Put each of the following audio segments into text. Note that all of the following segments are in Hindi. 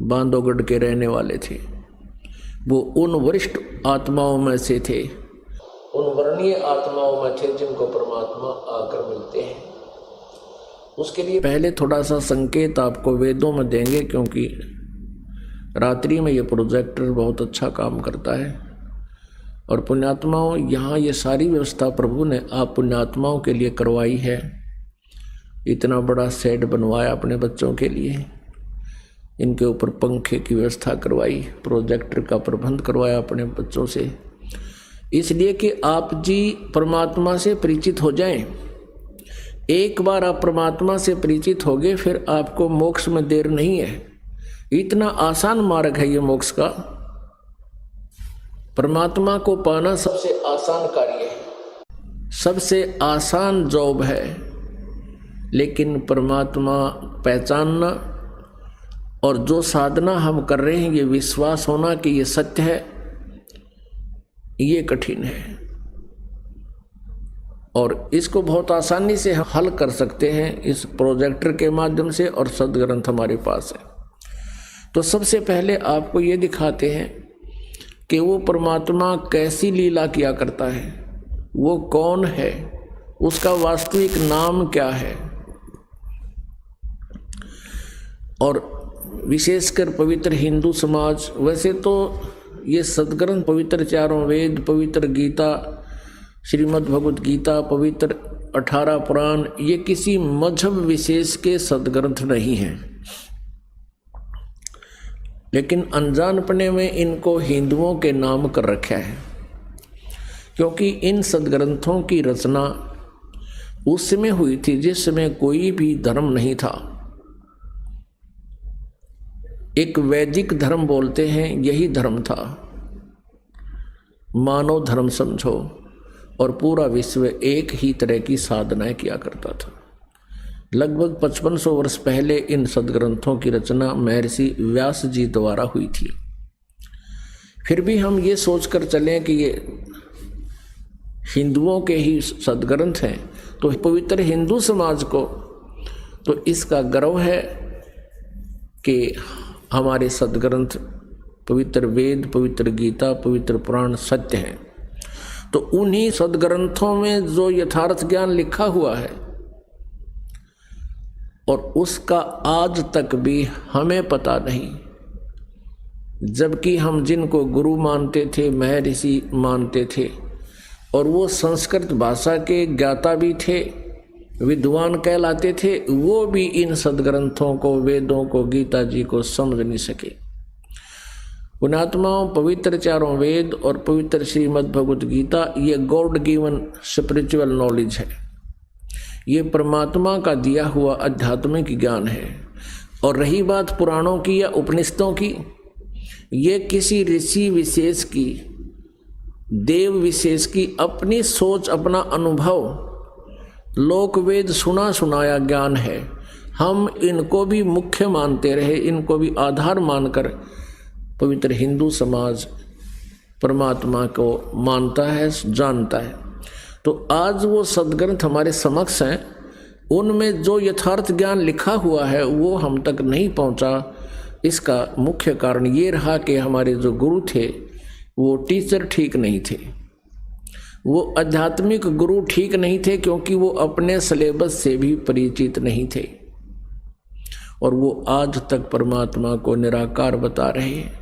बांधवगढ़ के रहने वाले थे। वो उन वरिष्ठ आत्माओं में से थे, उन वर्णीय आत्माओं में थे जिनको परमात्मा आकर मिलते हैं। उसके लिए पहले थोड़ा सा संकेत आपको वेदों में देंगे, क्योंकि रात्रि में ये प्रोजेक्टर बहुत अच्छा काम करता है। और पुण्यात्माओं, यहाँ ये सारी व्यवस्था प्रभु ने आप पुण्यात्माओं के लिए करवाई है। इतना बड़ा सेट बनवाया अपने बच्चों के लिए, इनके ऊपर पंखे की व्यवस्था करवाई, प्रोजेक्टर का प्रबंध करवाया अपने बच्चों से, इसलिए कि आप जी परमात्मा से परिचित हो जाएं। एक बार आप परमात्मा से परिचित हो गए, फिर आपको मोक्ष में देर नहीं है। इतना आसान मार्ग है ये मोक्ष का। परमात्मा को पाना सबसे आसान कार्य है, सबसे आसान जॉब है। लेकिन परमात्मा पहचानना और जो साधना हम कर रहे हैं, ये विश्वास होना कि ये सत्य है, ये कठिन है। और इसको बहुत आसानी से हल कर सकते हैं इस प्रोजेक्टर के माध्यम से, और सदग्रंथ हमारे पास है। तो सबसे पहले आपको ये दिखाते हैं कि वो परमात्मा कैसी लीला किया करता है, वो कौन है, उसका वास्तविक नाम क्या है। और विशेषकर पवित्र हिंदू समाज, वैसे तो ये सदग्रंथ पवित्र चारों वेद, पवित्र गीता, श्रीमद् भगवत गीता, पवित्र 18 पुराण, ये किसी मजहब विशेष के सदग्रंथ नहीं हैं। लेकिन अनजानपने में इनको हिंदुओं के नाम कर रखा है, क्योंकि इन सदग्रंथों की रचना उस समय हुई थी जिस समय कोई भी धर्म नहीं था। एक वैदिक धर्म बोलते हैं, यही धर्म था। मानव धर्म समझो, और पूरा विश्व एक ही तरह की साधनाएं किया करता था। लगभग 5500 वर्ष पहले इन सदग्रंथों की रचना महर्षि व्यास जी द्वारा हुई थी। फिर भी हम ये सोचकर चलें कि ये हिंदुओं के ही सदग्रंथ हैं, तो पवित्र हिंदू समाज को तो इसका गर्व है कि हमारे सदग्रंथ पवित्र वेद, पवित्र गीता, पवित्र पुराण सत्य हैं। तो उन्हीं सदग्रंथों में जो यथार्थ ज्ञान लिखा हुआ है, और उसका आज तक भी हमें पता नहीं, जबकि हम जिनको गुरु मानते थे, महर्षि मानते थे, और वो संस्कृत भाषा के ज्ञाता भी थे, विद्वान कहलाते थे, वो भी इन सदग्रंथों को, वेदों को, गीता जी को समझ नहीं सके। पुण्यात्माओं, पवित्र चारों वेद और पवित्र श्रीमद् भगवत गीता, ये गॉड गिवन स्पिरिचुअल नॉलेज है। ये परमात्मा का दिया हुआ आध्यात्मिक ज्ञान है। और रही बात पुराणों की या उपनिषदों की, ये किसी ऋषि विशेष की, देव विशेष की अपनी सोच, अपना अनुभव, लोक वेद सुना सुनाया ज्ञान है। हम इनको भी मुख्य मानते रहे, इनको भी आधार मानकर पवित्र हिंदू समाज परमात्मा को मानता है, जानता है। तो आज वो सदग्रंथ हमारे समक्ष हैं, उनमें जो यथार्थ ज्ञान लिखा हुआ है वो हम तक नहीं पहुंचा। इसका मुख्य कारण ये रहा कि हमारे जो गुरु थे वो टीचर ठीक नहीं थे, वो आध्यात्मिक गुरु ठीक नहीं थे, क्योंकि वो अपने सिलेबस से भी परिचित नहीं थे, और वो आज तक परमात्मा को निराकार बता रहे हैं।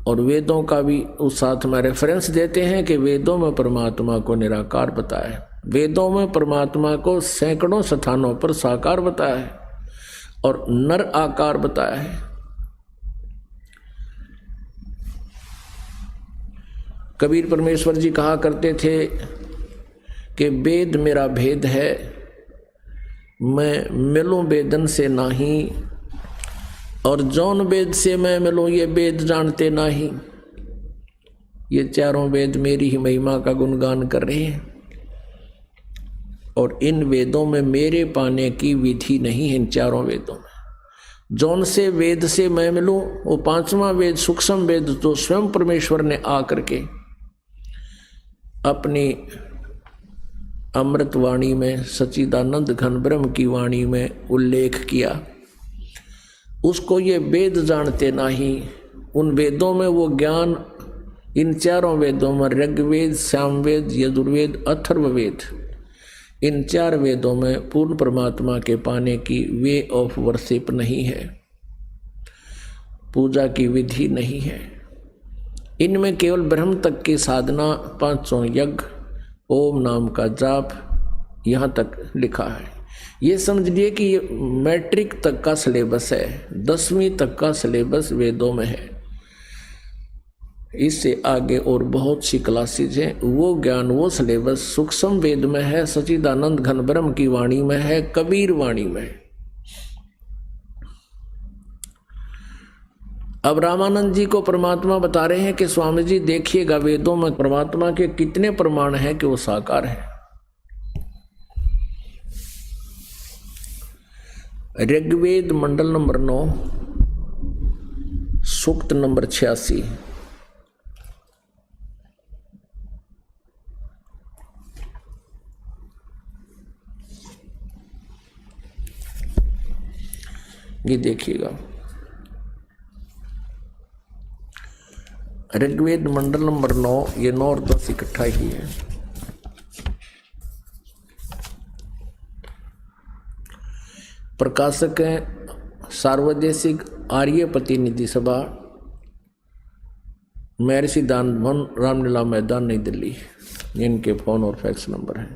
और वेदों का भी उस साथ में रेफरेंस देते हैं कि वेदों में परमात्मा को निराकार बताया है, वेदों में परमात्मा को सैकड़ों स्थानों पर साकार बताया है और नर आकार बताया है। कबीर परमेश्वर जी कहा करते थे कि वेद मेरा भेद है, मैं मिलूं वेदन से नाही, और जौन वेद से मैं मिलूं ये वेद जानते नाही। ये चारों वेद मेरी ही महिमा का गुणगान कर रहे हैं, और इन वेदों में मेरे पाने की विधि नहीं है। इन चारों वेदों में जौन से वेद से मैं मिलूं, वो पांचवा वेद सूक्ष्म वेद जो स्वयं परमेश्वर ने आकर के अपनी अमृत वाणी में, सच्चिदानंद घन ब्रह्म की वाणी में उल्लेख किया, उसको ये वेद जानते नहीं। उन वेदों में वो ज्ञान, इन चारों वेदों में ऋग्वेद, सामवेद, यजुर्वेद, अथर्ववेद, इन 4 वेदों में पूर्ण परमात्मा के पाने की वे ऑफ वर्शिप नहीं है, पूजा की विधि नहीं है। इनमें केवल ब्रह्म तक की साधना, 500 यज्ञ, ओम नाम का जाप, यहाँ तक लिखा है। ये समझ लिए कि ये मैट्रिक तक का सिलेबस है, 10वीं तक का सिलेबस वेदों में है। इससे आगे और बहुत सी क्लासेज हैं। वो ज्ञान, वो सिलेबस सूक्ष्म वेद में है, सच्चिदानंद घन ब्रह्म की वाणी में है, कबीर वाणी में। अब रामानंद जी को परमात्मा बता रहे हैं कि स्वामी जी देखिएगा वेदों में परमात्मा के कितने प्रमाण हैं कि वो साकार है। ऋग्वेद मंडल नंबर 9 सूक्त नंबर 86। ये देखिएगा, ऋग्वेद मंडल नंबर 9, ये 9 और 10 इकट्ठा ही है। प्रकाशक हैं सार्वदेशिक आर्य प्रतिनिधि सभा, महर्षि दान भवन, रामलीला मैदान, नई दिल्ली। इनके फोन और फैक्स नंबर है।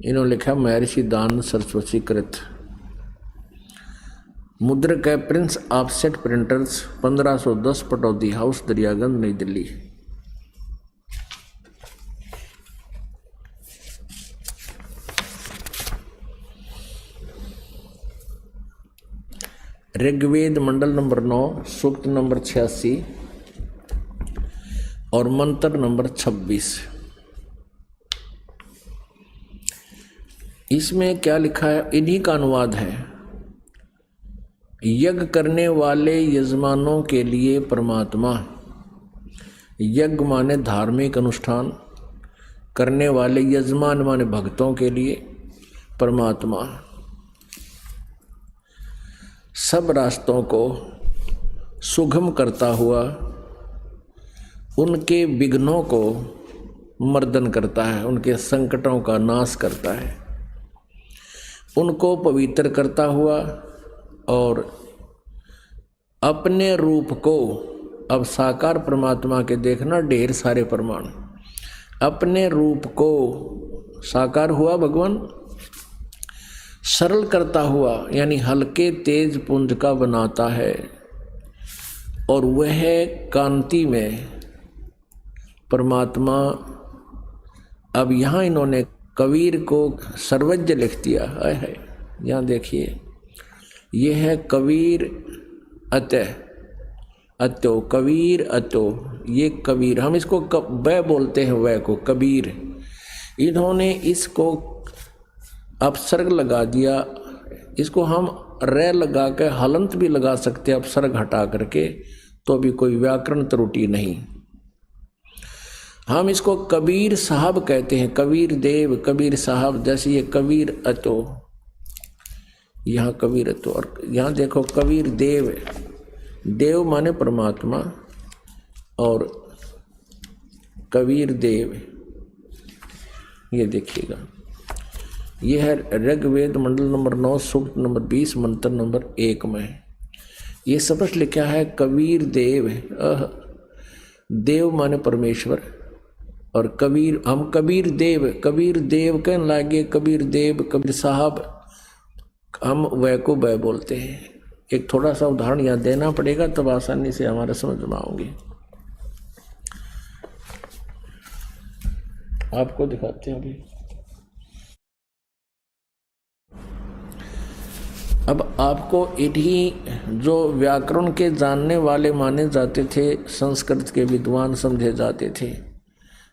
इन्होंने लिखा महर्षि दान सरस्वती कृत। मुद्रक है prince offset printers, 1510 Pataudi house, Daryaganj, नई दिल्ली। ऋग्वेद मंडल नंबर 9 सूक्त नंबर 86 और मंत्र नंबर 26। इसमें क्या लिखा है, इन्हीं का अनुवाद है। यज्ञ करने वाले यजमानों के लिए परमात्मा, यज्ञ माने धार्मिक अनुष्ठान करने वाले, यजमान माने भक्तों के लिए परमात्मा सब रास्तों को सुगम करता हुआ उनके विघ्नों को मर्दन करता है, उनके संकटों का नाश करता है, उनको पवित्र करता हुआ और अपने रूप को, अब साकार परमात्मा के देखना ढेर सारे प्रमाण, अपने रूप को साकार हुआ भगवान सरल करता हुआ, यानी हल्के तेज पुंज का बनाता है और वह कांति में परमात्मा। अब यहाँ इन्होंने कबीर को सर्वज्ञ लिख दिया है। यहाँ देखिए, ये है कबीर अतः अतो, कबीर अतो, ये कबीर, हम इसको वह बोलते हैं, वह को कबीर। इन्होंने इसको अपसर्ग लगा दिया, इसको हम रे लगा के हलंत भी लगा सकते हैं, अपसर्ग हटा करके, तो भी कोई व्याकरण त्रुटि नहीं। हम इसको कबीर साहब कहते हैं, कबीर देव, कबीर साहब, जैसे ये कबीर अतो, यहाँ कबीर अतो, और यहाँ देखो कबीर देव, देव माने परमात्मा और कबीर देव। ये देखिएगा, ये है ऋग्वेद मंडल नंबर 9 सूक्त नंबर 20 मंत्र नंबर 1 में। ये स्पष्ट लिखा है कबीर देव, देव माने परमेश्वर, और कबीर, हम कबीर देव कहने लगे, कबीर देव, कबीर साहब, हम वह को वह बोलते हैं। एक थोड़ा सा उदाहरण यहाँ देना पड़ेगा, तब आसानी से हमारा समझ में आऊंगी। आपको दिखाते हैं अभी। अब आपको इन्हीं जो व्याकरण के जानने वाले माने जाते थे, संस्कृत के विद्वान समझे जाते थे,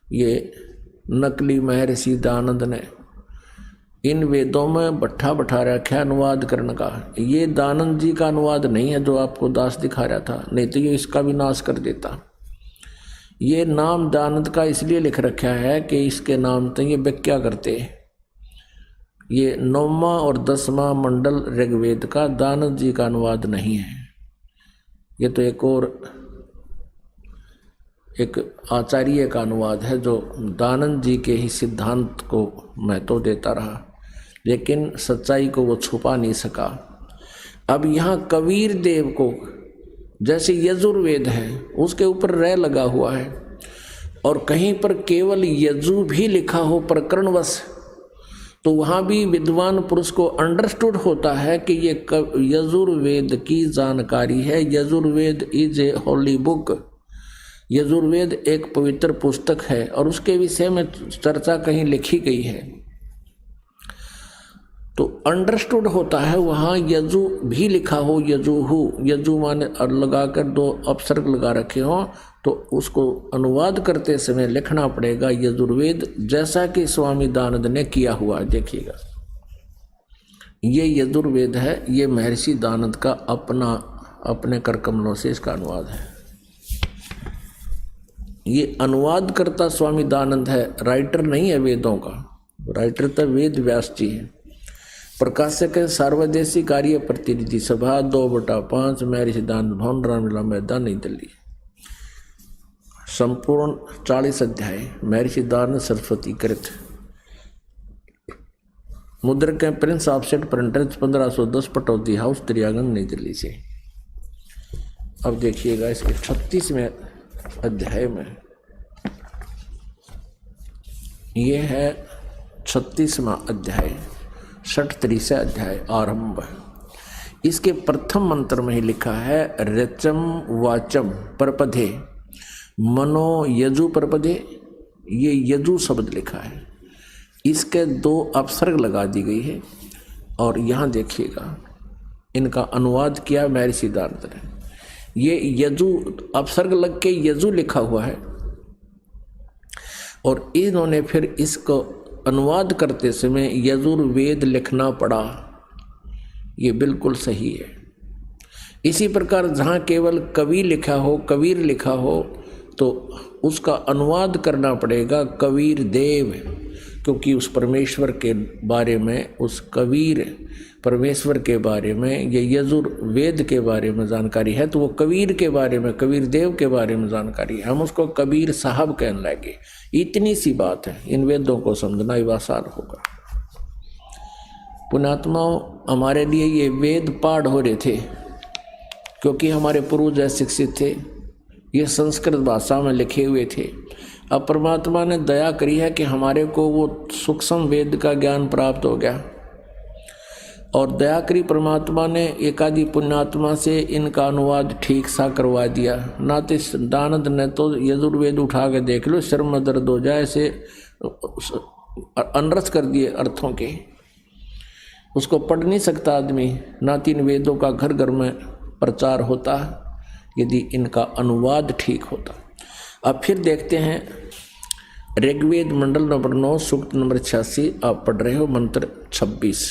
ये नकली महर्षि दानंद ने इन वेदों में बैठा रखा है अनुवाद करने का। ये दानंद जी का अनुवाद नहीं है जो आपको दास दिखा रहा था, नहीं तो ये इसका भी नाश कर देता। ये नाम दानंद का इसलिए लिख रखा है कि इसके नाम तो ये व्याख्या करते, ये 9वां और 10वां मंडल ऋग्वेद का दानंद जी का अनुवाद नहीं है। ये तो एक आचार्य का अनुवाद है जो दानंद जी के ही सिद्धांत को महत्व देता रहा, लेकिन सच्चाई को वो छुपा नहीं सका। अब यहाँ कबीर देव को जैसे यजुर्वेद है उसके ऊपर रै लगा हुआ है, और कहीं पर केवल यजु भी लिखा हो प्रकरणवश, तो वहाँ भी विद्वान पुरुष को अंडरस्टूड होता है कि ये यजुर्वेद की जानकारी है। Yajurveda is a Holi book. Yajurveda एक पवित्र पुस्तक है और उसके विषय में चर्चा कहीं लिखी गई है, तो अंडरस्टूड होता है। वहाँ यजु भी लिखा हो, यजुहु, यजु माने लगाकर 2 अपसर्ग लगा रखे हों, तो उसको अनुवाद करते समय लिखना पड़ेगा यजुर्वेद, जैसा कि स्वामी दानंद ने किया हुआ है। देखिएगा, ये यजुर्वेद है, ये महर्षि दानंद का अपने कर कमलों से इसका अनुवाद है। ये अनुवाद करता स्वामी दानंद है, राइटर नहीं है वेदों का। राइटर तो वेद व्यास जी है। प्रकाशक है सार्वदेशी कार्य प्रतिनिधि सभा 2/5 महर्षि दानंद भवन, रामलीला मैदान, नई दिल्ली। संपूर्ण 40 अध्याय महर्षि दानंद सरस्वती कृत। मुद्रक है prince offset printers 1510 Pataudi house Daryaganj Nai Delhi से। अब देखिएगा इसके 36वें अध्याय में, ये है 36वां अध्याय, 36 अध्याय आरंभ। इसके प्रथम मंत्र में ही लिखा है रचम वाचम परपधे मनो यजु परपधे। ये यजु शब्द लिखा है, इसके 2 अपसर्ग लगा दी गई है, और यहाँ देखिएगा इनका अनुवाद किया महर्षि दानंद ने। ये यजु अपसर्ग लग के यजु लिखा हुआ है, और इन्होंने फिर इसको अनुवाद करते समय यजुर्वेद लिखना पड़ा। ये बिल्कुल सही है। इसी प्रकार जहाँ केवल कवि लिखा हो, कबीर लिखा हो, तो उसका अनुवाद करना पड़ेगा कबीर देव, क्योंकि उस परमेश्वर के बारे में, उस कबीर परमेश्वर के बारे में, ये यजुर्वेद के बारे में जानकारी है, तो वो कबीर के बारे में, कबीर देव के बारे में जानकारी है। हम उसको कबीर साहब कहने लगे। इतनी सी बात है, इन वेदों को समझना ही आसान होगा। पुण्यात्माओं, हमारे लिए ये वेद पाठ हो रहे थे क्योंकि हमारे पूर्वज शिक्षित थे, ये संस्कृत भाषा में लिखे हुए थे। अब परमात्मा ने दया करी है कि हमारे को वो सूक्ष्म वेद का ज्ञान प्राप्त हो गया, और दया करी परमात्मा ने एकादि पुण्यात्मा से इनका अनुवाद ठीक सा करवा दिया। नाते दानंद ने तो यजुर्वेद उठा के देख लो, सिर में दर्द हो जाए, ऐसे अनरस कर दिए अर्थों के, उसको पढ़ नहीं सकता आदमी। ना 3 वेदों का घर घर में प्रचार होता यदि इनका अनुवाद ठीक होता। अब फिर देखते हैं ऋग्वेद मंडल नंबर 9 सूक्त नंबर 86, आप पढ़ रहे हो मंत्र 26।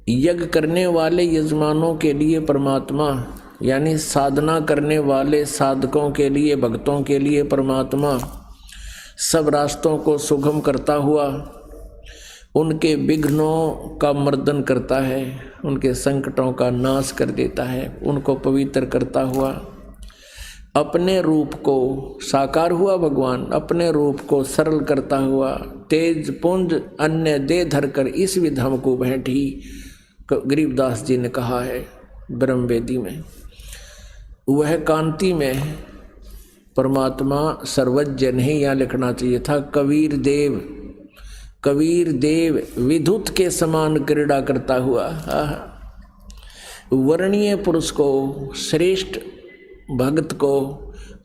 यज्ञ करने वाले यजमानों के लिए परमात्मा, यानी साधना करने वाले साधकों के लिए, भक्तों के लिए परमात्मा सब रास्तों को सुगम करता हुआ उनके विघ्नों का मर्दन करता है, उनके संकटों का नाश कर देता है, उनको पवित्र करता हुआ अपने रूप को, साकार हुआ भगवान, अपने रूप को सरल करता हुआ तेज पुंज अन्य दे धरकर इस विधम को बैठी। गरीबदास जी ने कहा है ब्रह्मवेदी में, वह कांति में परमात्मा सर्वज्ञ नहीं, यहाँ लिखना चाहिए था कबीर देव। कबीर देव विद्युत के समान क्रीड़ा करता हुआ वर्णीय पुरुष को, श्रेष्ठ भक्त को,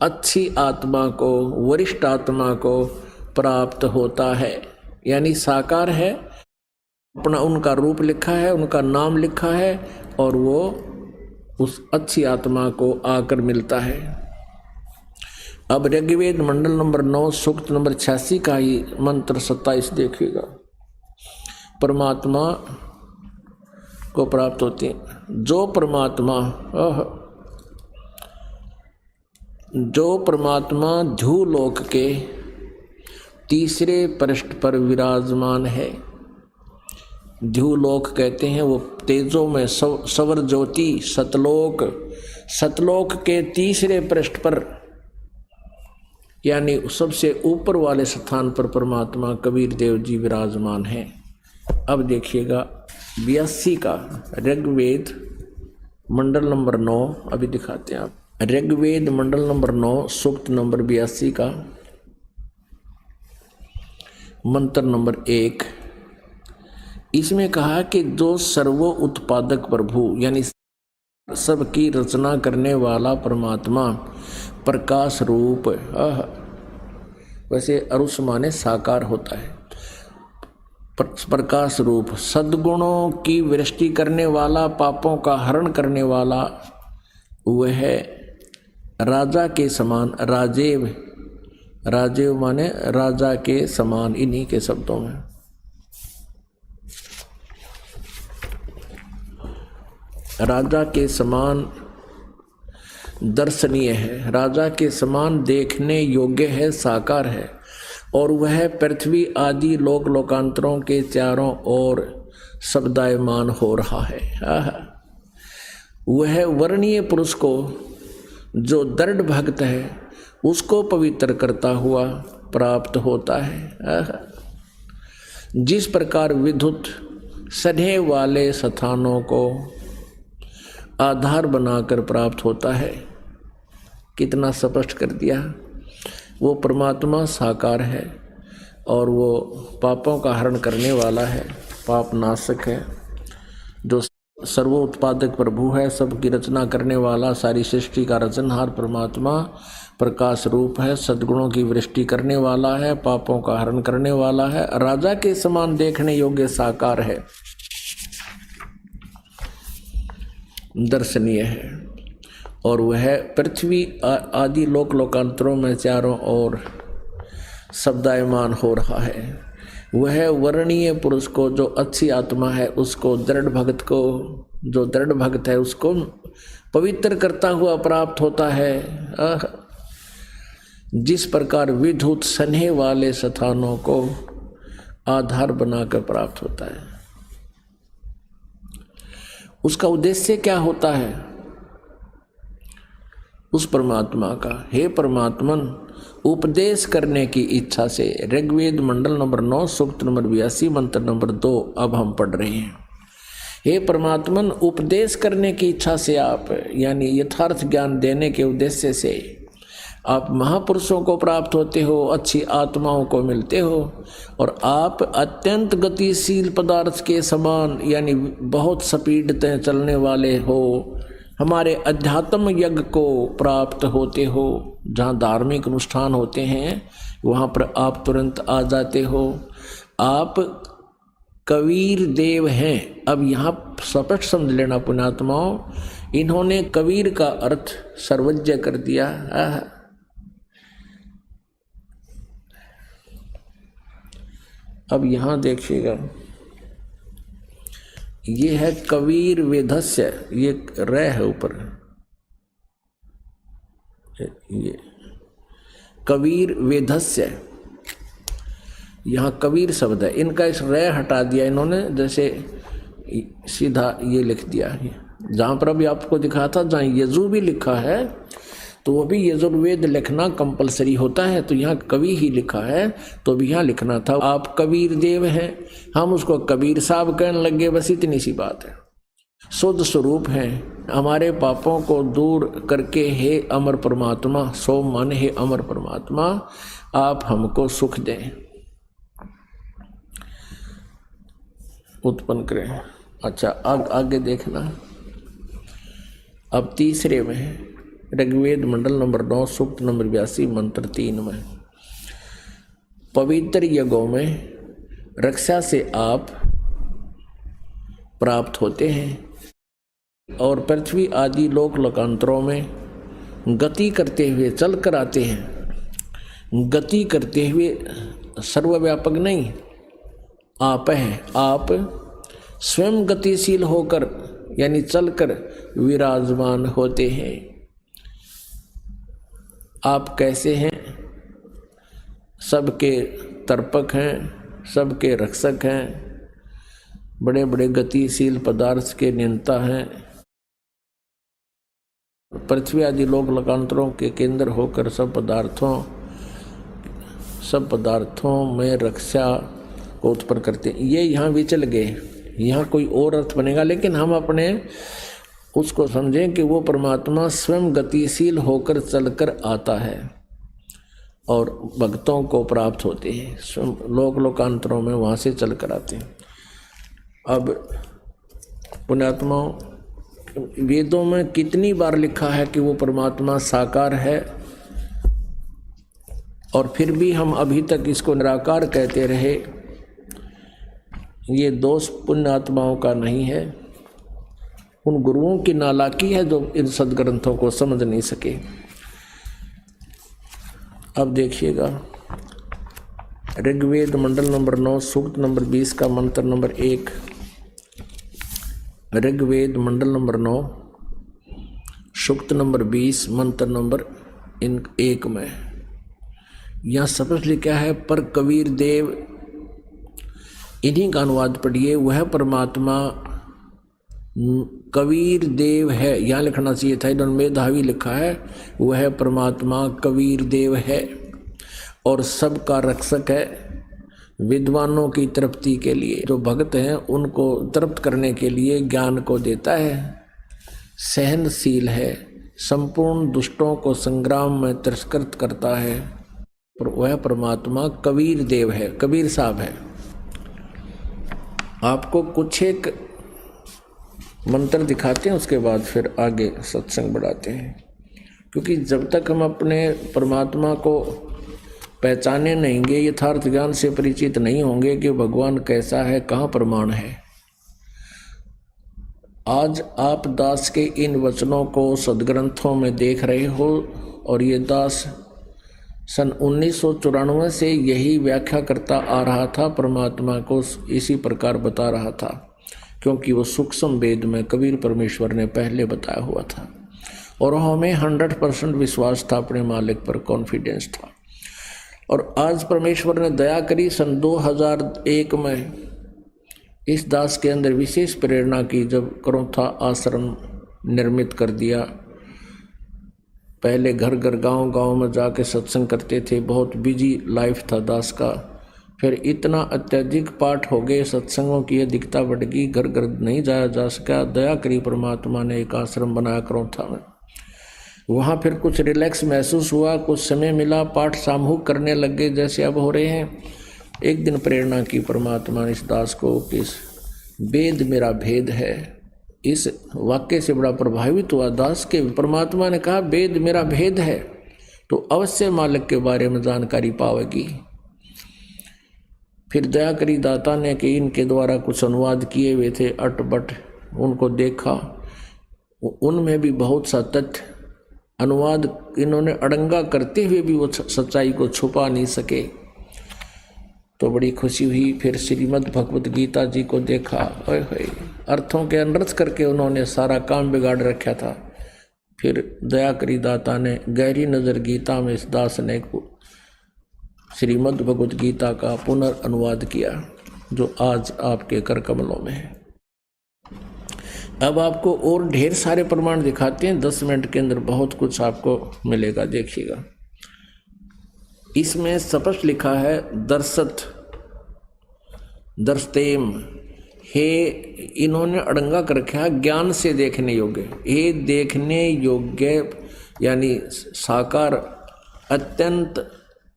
अच्छी आत्मा को, वरिष्ठ आत्मा को प्राप्त होता है। यानी साकार है, अपना उनका रूप लिखा है, उनका नाम लिखा है, और वो उस अच्छी आत्मा को आकर मिलता है। अब ऋग्वेद मंडल नंबर 9 सूक्त नंबर 86 का ही मंत्र 27 देखिएगा। परमात्मा को प्राप्त होती है जो परमात्मा ध्रुवलोक के तीसरे पृष्ठ पर विराजमान है। ध्युलोक कहते हैं, वो तेजों में सवर ज्योति सतलोक, सतलोक के तीसरे पृष्ठ पर यानी सबसे ऊपर वाले स्थान पर परमात्मा कबीर देव जी विराजमान हैं। अब देखिएगा 82 का ऋग्वेद मंडल नंबर 9 अभी दिखाते हैं आप। ऋग्वेद मंडल नंबर 9 सूक्त नंबर 82 का मंत्र नंबर 1। इसमें कहा कि जो सर्वो उत्पादक प्रभु यानी सबकी रचना करने वाला परमात्मा प्रकाश रूप, वैसे अरुष माने साकार होता है, प्रकाश रूप सद्गुणों की वृष्टि करने वाला, पापों का हरण करने वाला, वह है राजा के समान। राजेव, राजेव माने राजा के समान, इन्हीं के शब्दों में। राजा के समान दर्शनीय है, राजा के समान देखने योग्य है, साकार है, और वह पृथ्वी आदि लोक लोकांतरों के चारों ओर शब्दायमान हो रहा है। वह वर्णीय पुरुष को जो दृढ़ भक्त है उसको पवित्र करता हुआ प्राप्त होता है। जिस प्रकार विद्युत सधे वाले स्थानों को आधार बनाकर प्राप्त होता है, कितना स्पष्ट कर दिया। वो परमात्मा साकार है और वो पापों का हरण करने वाला है, पाप नाशक है, जो सर्वोत्पादक प्रभु है, सबकी रचना करने वाला, सारी सृष्टि का रचनहार परमात्मा प्रकाश रूप है, सद्गुणों की वृष्टि करने वाला है, पापों का हरण करने वाला है, राजा के समान देखने योग्य साकार है, दर्शनीय है, और वह पृथ्वी आदि लोक लोकांतरों में चारों ओर शब्दायमान हो रहा है। वह वर्णीय पुरुष को जो अच्छी आत्मा है उसको, दृढ़ भक्त को, जो दृढ़ भक्त है उसको पवित्र करता हुआ प्राप्त होता है। जिस प्रकार विद्युत सने वाले स्थानों को आधार बनाकर प्राप्त होता है। उसका उद्देश्य क्या होता है उस परमात्मा का? हे परमात्मन, उपदेश करने की इच्छा से। ऋग्वेद मंडल नंबर 9 सूक्त नंबर 82 मंत्र नंबर 2 अब हम पढ़ रहे हैं। हे परमात्मन, उपदेश करने की इच्छा से आप, यानी यथार्थ ज्ञान देने के उद्देश्य से आप महापुरुषों को प्राप्त होते हो, अच्छी आत्माओं को मिलते हो, और आप अत्यंत गतिशील पदार्थ के समान यानी बहुत स्पीड चलने वाले हो, हमारे अध्यात्म यज्ञ को प्राप्त होते हो। जहाँ धार्मिक अनुष्ठान होते हैं वहाँ पर आप तुरंत आ जाते हो। आप कबीर देव हैं। अब यहाँ स्पष्ट समझ लेना पुण्यात्माओं, इन्होंने कबीर का अर्थ सर्वज्ञ कर दिया। अब यहाँ देखिएगा, ये है कबीर वेधस्य, ये रे है ऊपर, ये कबीर वेधस्य, यहाँ कबीर शब्द है, इनका इस रे हटा दिया इन्होंने, जैसे सीधा ये लिख दिया। जहाँ पर अभी आपको दिखा था, जहाँ यजु भी लिखा है तो वो भी यजुर्वेद लिखना कंपलसरी होता है, तो यहाँ कवि ही लिखा है तो भी यहाँ लिखना था। आप कबीर देव हैं, हम उसको कबीर साहब कहने लगे, बस इतनी सी बात है। शुद्ध स्वरूप हैं, हमारे पापों को दूर करके हे अमर परमात्मा, सो मन हे अमर परमात्मा, आप हमको सुख दें, उत्पन्न करें। अच्छा, आगे देखना। अब तीसरे में ऋग्वेद मंडल नंबर 9 सूक्त नंबर 82 मंत्र 3 में, पवित्र यज्ञों में रक्षा से आप प्राप्त होते हैं और पृथ्वी आदि लोक लोकांतरों में गति करते हुए चल कर आते हैं। गति करते हुए सर्वव्यापक नहीं, आप हैं, आप स्वयं गतिशील होकर यानी चलकर विराजमान होते हैं। आप कैसे हैं? सबके तर्पक हैं, सबके रक्षक हैं, बड़े बड़े गतिशील पदार्थ के नियंता हैं। पृथ्वी आदि लोक लोकांतरों के केंद्र होकर सब पदार्थों में रक्षा को उत्पन्न करते हैं। ये यहाँ विचल गए, यहाँ कोई और अर्थ बनेगा, लेकिन हम अपने उसको समझें कि वो परमात्मा स्वयं गतिशील होकर चलकर आता है और भक्तों को प्राप्त होते हैं, स्वयं लोक लोकांतरों में वहाँ से चल कर आते हैं। अब पुण्यात्माओं, वेदों में कितनी बार लिखा है कि वो परमात्मा साकार है, और फिर भी हम अभी तक इसको निराकार कहते रहे। ये दोष पुण्यात्माओं का नहीं है, उन गुरुओं की नालायकी है जो इन सदग्रंथों को समझ नहीं सके। अब देखिएगा, ऋग्वेद मंडल नंबर 9 सूक्त नंबर 20 का मंत्र नंबर 1। ऋग्वेद मंडल नंबर 9 सूक्त नंबर 20 मंत्र नंबर 1 में यहाँ स्पष्ट लिखा है, पर कबीर देव, इन्हीं का अनुवाद पढ़िए। वह परमात्मा कबीर देव है, यहाँ लिखना चाहिए था, इन्होंने मेधावी लिखा है। वह परमात्मा कबीर देव है और सबका रक्षक है, विद्वानों की तृप्ति के लिए, जो भक्त हैं उनको तृप्त करने के लिए ज्ञान को देता है, सहनशील है, संपूर्ण दुष्टों को संग्राम में तिरस्कृत करता है। और वह परमात्मा कबीर देव है, कबीर साहब है। आपको कुछ एक मंत्र दिखाते हैं, उसके बाद फिर आगे सत्संग बढ़ाते हैं, क्योंकि जब तक हम अपने परमात्मा को पहचाने नहींगे, यथार्थ ज्ञान से परिचित नहीं होंगे कि भगवान कैसा है, कहाँ प्रमाण है। आज आप दास के इन वचनों को सदग्रंथों में देख रहे हो, और ये दास सन 1994 से यही व्याख्या करता आ रहा था, परमात्मा को इसी प्रकार बता रहा था, क्योंकि वो सूक्ष्म वेद में कबीर परमेश्वर ने पहले बताया हुआ था, और हमें 100% विश्वास था, अपने मालिक पर कॉन्फिडेंस था। और आज परमेश्वर ने दया करी, सन 2001 में इस दास के अंदर विशेष प्रेरणा की, जब करोथा आश्रम निर्मित कर दिया। पहले घर घर गांव गांव में जाके सत्संग करते थे, बहुत बिजी लाइफ था दास का। फिर इतना अत्यधिक पाठ हो गए, सत्संगों की अधिकता बढ़ गई, घर घर नहीं जाया जा सका। दया करी परमात्मा ने, एक आश्रम बनाया करोथा में। वहाँ फिर कुछ रिलैक्स महसूस हुआ, कुछ समय मिला, पाठ सामूहिक करने लग गए जैसे अब हो रहे हैं। एक दिन प्रेरणा की परमात्मा ने इस दास को कि वेद मेरा भेद है। इस वाक्य से बड़ा प्रभावित हुआ दास के। परमात्मा ने कहा वेद मेरा भेद है, तो अवश्य मालिक के बारे में जानकारी पावेगी। फिर दया करी दाता ने कि इनके द्वारा कुछ अनुवाद किए हुए थे अटबट, उनको देखा, उनमें भी बहुत सा तथ्य अनुवाद इन्होंने अड़ंगा करते हुए भी वो सच्चाई को छुपा नहीं सके, तो बड़ी खुशी हुई। फिर श्रीमद् भगवत गीता जी को देखा, ओए होए, अर्थों के अनर्थ करके उन्होंने सारा काम बिगाड़ रखा था। फिर दया करी दाता ने गहरी नज़र गीता में इस दास ने श्रीमद् भगवत गीता का पुनर्अनुवाद किया, जो आज आपके कर कमलों में है। अब आपको और ढेर सारे प्रमाण दिखाते हैं, 10 मिनट के अंदर बहुत कुछ आपको मिलेगा, देखिएगा। इसमें स्पष्ट लिखा है दर्शतेम, हे इन्होंने अड़ंगा कर रखा है ज्ञान से देखने योग्य। हे देखने योग्य यानी साकार, अत्यंत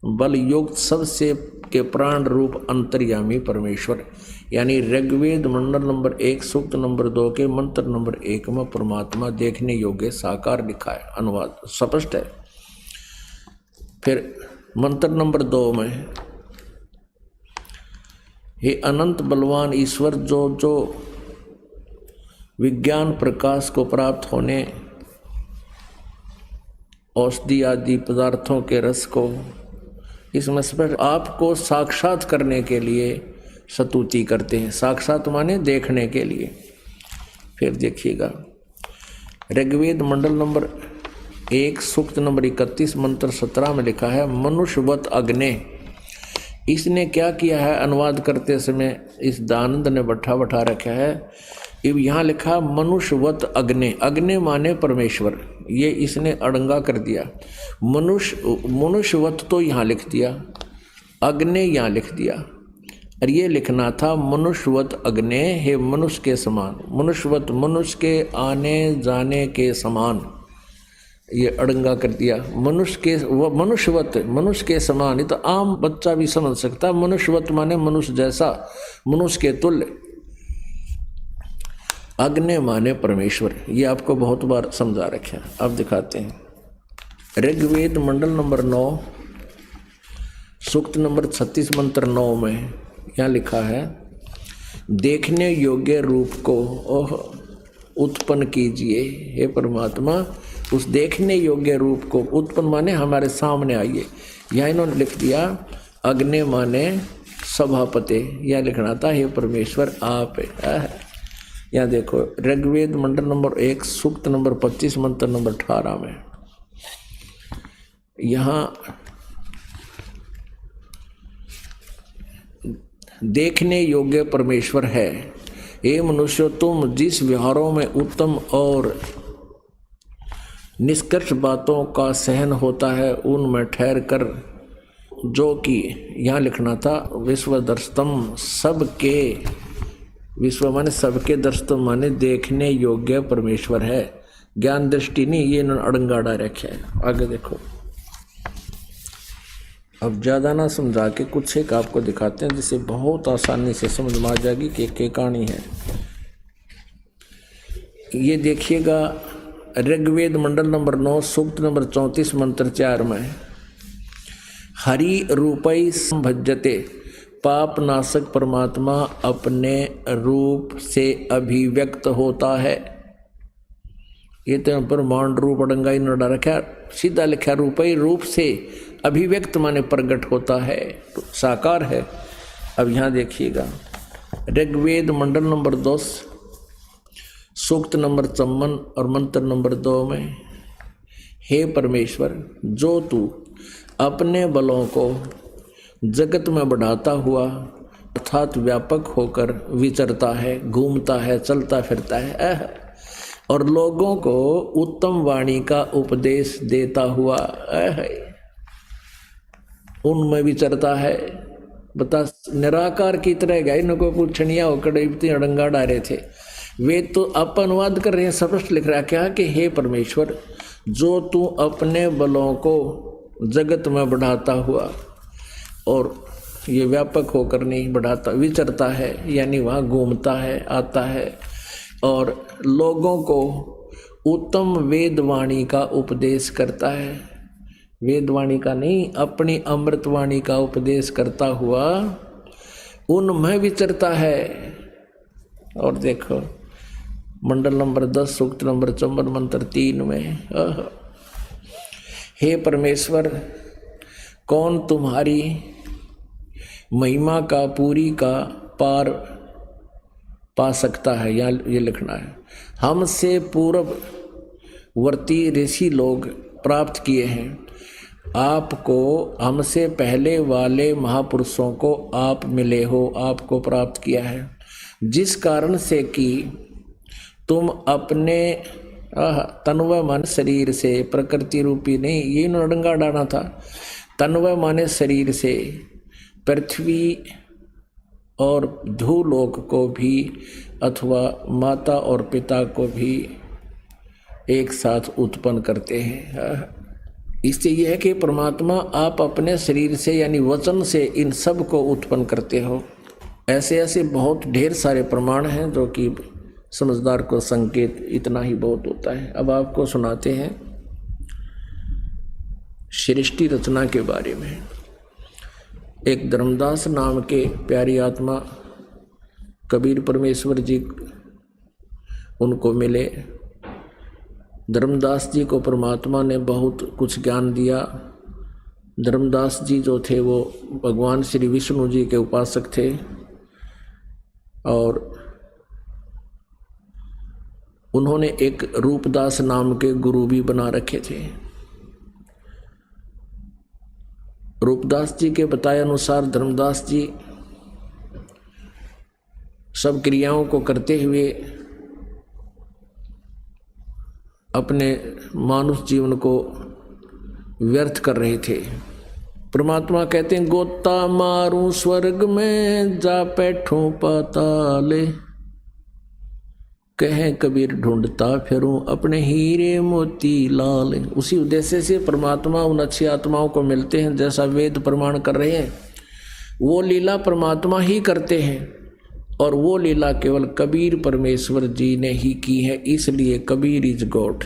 बल युक्त, सबसे के प्राण रूप अंतर्यामी परमेश्वर, यानी ऋग्वेद मंडल नंबर 1 सूक्त नंबर 2 के मंत्र नंबर 1 में परमात्मा देखने योग्य साकार लिखा है। अनुवाद स्पष्ट है। फिर मंत्र नंबर 2 में, हे अनंत बलवान ईश्वर, जो विज्ञान प्रकाश को प्राप्त होने, औषधि आदि पदार्थों के रस को, इसमें स्पष्ट आपको साक्षात करने के लिए स्तुति करते हैं। साक्षात माने देखने के लिए। फिर देखिएगा, ऋग्वेद मंडल नंबर 1 सूक्त नंबर 31 मंत्र 17 में लिखा है, मनुष्यवत अग्नि, इसने क्या किया है, अनुवाद करते समय इस दानंद ने बैठा बैठा रखा है। अब यहाँ लिखा मनुष्यवत अग्नि, अग्नि माने परमेश्वर, ये इसने अड़ंगा कर दिया। मनुष्यवत तो यहाँ लिख दिया, अग्नि यहाँ लिख दिया, और ये लिखना था मनुष्यवत अग्नि, हे मनुष्य के समान। मनुष्यवत मनुष्य के आने जाने के समान, ये अड़ंगा कर दिया। मनुष्य के मनुष्यवत मनुष्य के समान, ये तो आम बच्चा भी समझ सकता। मनुष्यवत माने मनुष्य जैसा, मनुष्य के तुल्य। अग्नि माने परमेश्वर, ये आपको बहुत बार समझा रखे। अब दिखाते हैं ऋग्वेद मंडल नंबर 9 सूक्त नंबर 36 मंत्र 9 में यहाँ लिखा है, देखने योग्य रूप को उत्पन्न कीजिए हे परमात्मा। उस देखने योग्य रूप को उत्पन्न माने हमारे सामने आइए। यहाँ इन्होंने लिख दिया अग्नि माने सभापति, यह लिखना था हे परमेश्वर आप है। यहाँ देखो ऋग्वेद मंडल नंबर 1 सूक्त नंबर 25 मंत्र नंबर 18 में यहाँ देखने योग्य परमेश्वर है। हे मनुष्य, तुम जिस व्यवहारों में उत्तम और निष्कर्ष बातों का सहन होता है उनमें ठहर कर, जो कि यहाँ लिखना था विश्वदर्शतम, सबके, विश्व माने सबके, दर्शतम माने देखने योग्य परमेश्वर है। ज्ञान दृष्टि नहीं, ये इन्होंने अड़ंगाड़ा रखा है। आगे देखो, अब ज़्यादा ना समझा के कुछ एक आपको दिखाते हैं जिसे बहुत आसानी से समझ में आ जाएगी कि क्या कहानी है। ये देखिएगा ऋग्वेद मंडल नंबर 9 सूक्त नंबर 34 मंत्र 4 में, हरि रूपई संभज्यते, पाप नाशक परमात्मा अपने रूप से अभिव्यक्त होता है। ये तो ब्रह्मांड रूप अड़ंगाई न डा रखा, सीधा लिखा रूपई, रूप से अभिव्यक्त माने प्रकट होता है, तो साकार है। अब यहाँ देखिएगा ऋग्वेद मंडल नंबर 10 सूक्त नंबर 54 और मंत्र नंबर 2 में, हे परमेश्वर, जो तू अपने बलों को जगत में बढ़ाता हुआ अर्थात व्यापक होकर विचरता है, घूमता है, चलता फिरता है, और लोगों को उत्तम वाणी का उपदेश देता हुआ उनमें विचरता है। बता निराकार की तरह गए, इनको पूछनिया होकर इतनी अड़ंगा डाले थे। वे तो आप अनुवाद कर रहे हैं, स्पष्ट लिख रहा क्या कि हे परमेश्वर, जो तू अपने बलों को जगत में बढ़ाता हुआ और ये व्यापक होकर नहीं बढ़ाता, विचरता है, यानी वहाँ घूमता है, आता है, और लोगों को उत्तम वेदवाणी का उपदेश करता है। वेदवाणी का नहीं, अपनी अमृतवाणी का उपदेश करता हुआ उनमें विचरता है। और देखो मंडल नंबर 10 सूक्त नंबर 54 मंत्र 3 में, हे परमेश्वर, कौन तुम्हारी महिमा का पूरी का पार पा सकता है, या ये लिखना है। हमसे पूर्ववर्ती ऋषि लोग प्राप्त किए हैं आपको, हमसे पहले वाले महापुरुषों को आप मिले हो, आपको प्राप्त किया है, जिस कारण से कि तुम अपने तन्व मन शरीर से, प्रकृति रूपी नहीं, ये नडंगा डाना था, तन्व माने शरीर से पृथ्वी और धूलोक को भी अथवा माता और पिता को भी एक साथ उत्पन्न करते हैं। इससे यह है कि परमात्मा आप अपने शरीर से यानी वचन से इन सब को उत्पन्न करते हो। ऐसे ऐसे बहुत ढेर सारे प्रमाण हैं जो कि समझदार को संकेत इतना ही बहुत होता है। अब आपको सुनाते हैं सृष्टि रचना के बारे में। एक धर्मदास नाम के प्यारी आत्मा कबीर परमेश्वर जी उनको मिले। धर्मदास जी को परमात्मा ने बहुत कुछ ज्ञान दिया। धर्मदास जी जो थे वो भगवान श्री विष्णु जी के उपासक थे और उन्होंने एक रूपदास नाम के गुरु भी बना रखे थे। रूपदास जी के बताए अनुसार धर्मदास जी सब क्रियाओं को करते हुए अपने मानुष जीवन को व्यर्थ कर रहे थे। परमात्मा कहते हैं गोता मारूं स्वर्ग में जा बैठूं पाताले, कहें कबीर ढूंढता फिरूं अपने हीरे मोती लाल। उसी उद्देश्य से परमात्मा उन अच्छी आत्माओं को मिलते हैं, जैसा वेद प्रमाण कर रहे हैं वो लीला परमात्मा ही करते हैं, और वो लीला केवल कबीर परमेश्वर जी ने ही की है। इसलिए कबीर इज गॉड।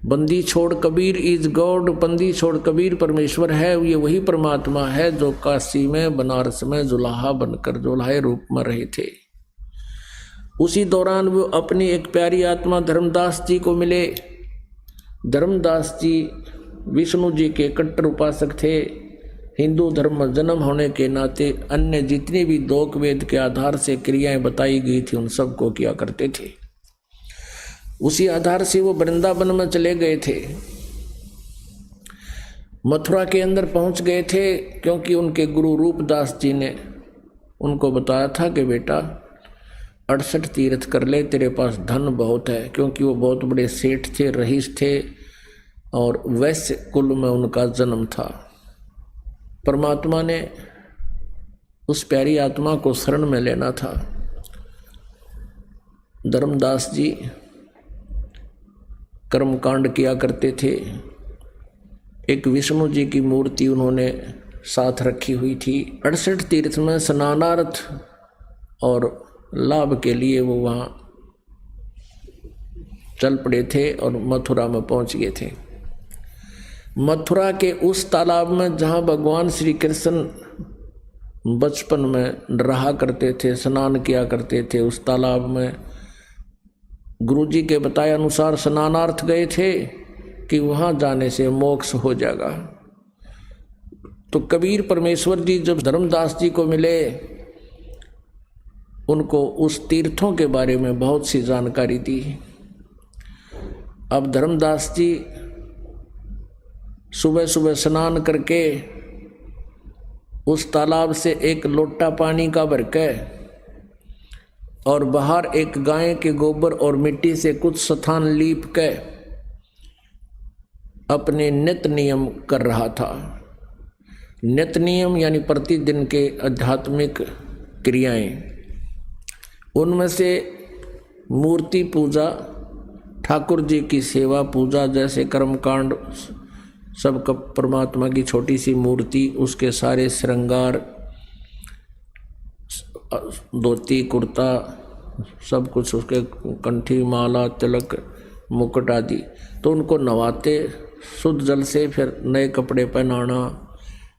बंदी छोड़ कबीर इज गॉड, बंदी छोड़ कबीर परमेश्वर है। ये वही परमात्मा है जो काशी में बनारस में जुलाहा बनकर जुलाहे रूप में रहे थे। उसी दौरान वो अपनी एक प्यारी आत्मा धर्मदास जी को मिले। धर्मदास जी विष्णु जी के कट्टर उपासक थे। हिंदू धर्म में जन्म होने के नाते अन्य जितने भी लोक वेद के आधार से क्रियाएं बताई गई थी उन सब को किया करते थे। उसी आधार से वो वृंदावन में चले गए थे, मथुरा के अंदर पहुंच गए थे, क्योंकि उनके गुरु रूपदास जी ने उनको बताया था कि बेटा 68 तीर्थ कर ले, तेरे पास धन बहुत है। क्योंकि वो बहुत बड़े सेठ थे, रईस थे, और वैश्य कुल में उनका जन्म था। परमात्मा ने उस प्यारी आत्मा को शरण में लेना था। धर्मदास जी कर्मकांड किया करते थे। एक विष्णु जी की मूर्ति उन्होंने साथ रखी हुई थी। 68 तीर्थ में स्नानार्थ और लाभ के लिए वो वहाँ चल पड़े थे और मथुरा में पहुँच गए थे। मथुरा के उस तालाब में जहाँ भगवान श्री कृष्ण बचपन में रहा करते थे, स्नान किया करते थे, उस तालाब में गुरुजी के बताए अनुसार स्नानार्थ गए थे कि वहाँ जाने से मोक्ष हो जाएगा। तो कबीर परमेश्वर जी जब धर्मदास जी को मिले, उनको उस तीर्थों के बारे में बहुत सी जानकारी दी। अब धर्मदास जी सुबह सुबह स्नान करके उस तालाब से एक लोटा पानी का भर के और बाहर एक गाय के गोबर और मिट्टी से कुछ स्थान लीप के अपने नित्य नियम कर रहा था। नित्य नियम यानी प्रतिदिन के आध्यात्मिक क्रियाएं, उनमें से मूर्ति पूजा, ठाकुर जी की सेवा पूजा जैसे कर्मकांड, सबका परमात्मा की छोटी सी मूर्ति, उसके सारे श्रृंगार, धोती कुर्ता, सब कुछ, उसके कंठी माला तिलक मुकुट आदि, तो उनको नवाते शुद्ध जल से, फिर नए कपड़े पहनाना,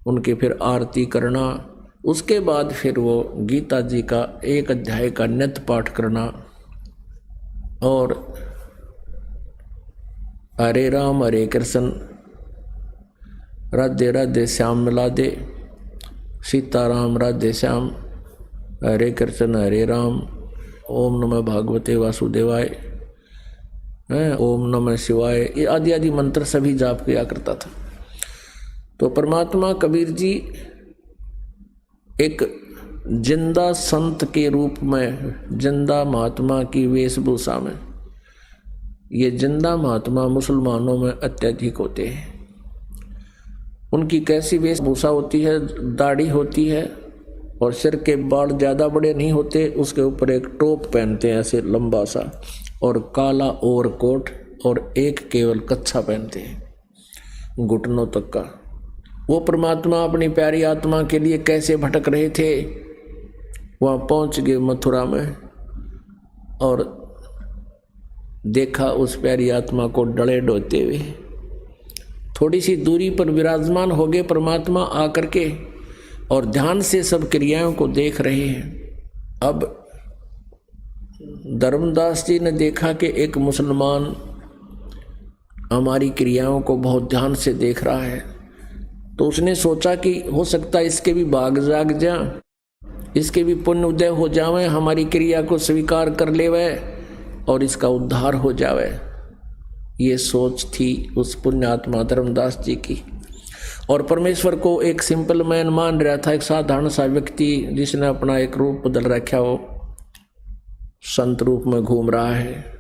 उनकी फिर आरती करना। उसके बाद फिर वो गीता जी का एक अध्याय का नित्य पाठ करना और हरे राम हरे कृष्ण राधे राधे श्याम मिला दे, सीताराम राधे श्याम, हरे कृष्ण हरे राम, ओम नमः भागवते वासुदेवाय, ओम नमः शिवाय, ये आदि आदि मंत्र सभी जाप किया करता था। तो परमात्मा कबीर जी एक जिंदा संत के रूप में, जिंदा महात्मा की वेशभूषा में, ये जिंदा महात्मा मुसलमानों में अत्यधिक होते हैं। उनकी कैसी वेशभूषा होती है? दाढ़ी होती है और सिर के बाल ज़्यादा बड़े नहीं होते, उसके ऊपर एक टोप पहनते हैं ऐसे लंबा सा, और काला ओवरकोट, और एक केवल कच्छा पहनते हैं घुटनों तक का। वो परमात्मा अपनी प्यारी आत्मा के लिए कैसे भटक रहे थे। वहाँ पहुँच गए मथुरा में और देखा उस प्यारी आत्मा को डले डोते हुए। थोड़ी सी दूरी पर विराजमान हो गए परमात्मा आकर के, और ध्यान से सब क्रियाओं को देख रहे हैं। अब धर्मदास जी ने देखा कि एक मुसलमान हमारी क्रियाओं को बहुत ध्यान से देख रहा है, तो उसने सोचा कि हो सकता है इसके भी भाग जाग जा, इसके भी पुण्य उदय हो जावे, हमारी क्रिया को स्वीकार कर लेवे और इसका उद्धार हो जावे। ये सोच थी उस पुण्यात्मा धर्मदास जी की। और परमेश्वर को एक सिंपल मैन मान रहा था, एक साधारण सा व्यक्ति जिसने अपना एक रूप बदल रखा हो, संत रूप में घूम रहा है।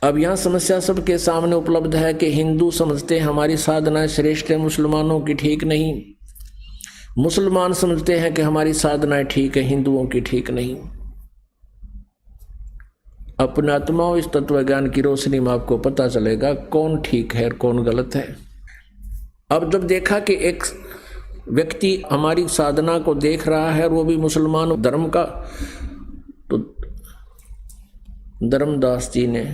अब यहाँ समस्या सबके सामने उपलब्ध है कि हिंदू समझते हैं हमारी साधना श्रेष्ठ है, मुसलमानों की ठीक नहीं। मुसलमान समझते हैं कि हमारी साधनाएं ठीक है, हिंदुओं की ठीक नहीं। अपने आत्माओं इस तत्व ज्ञान की रोशनी में आपको पता चलेगा कौन ठीक है और कौन गलत है। अब जब देखा कि एक व्यक्ति हमारी साधना को देख रहा है और वो भी मुसलमान धर्म का, तो धर्मदास जी ने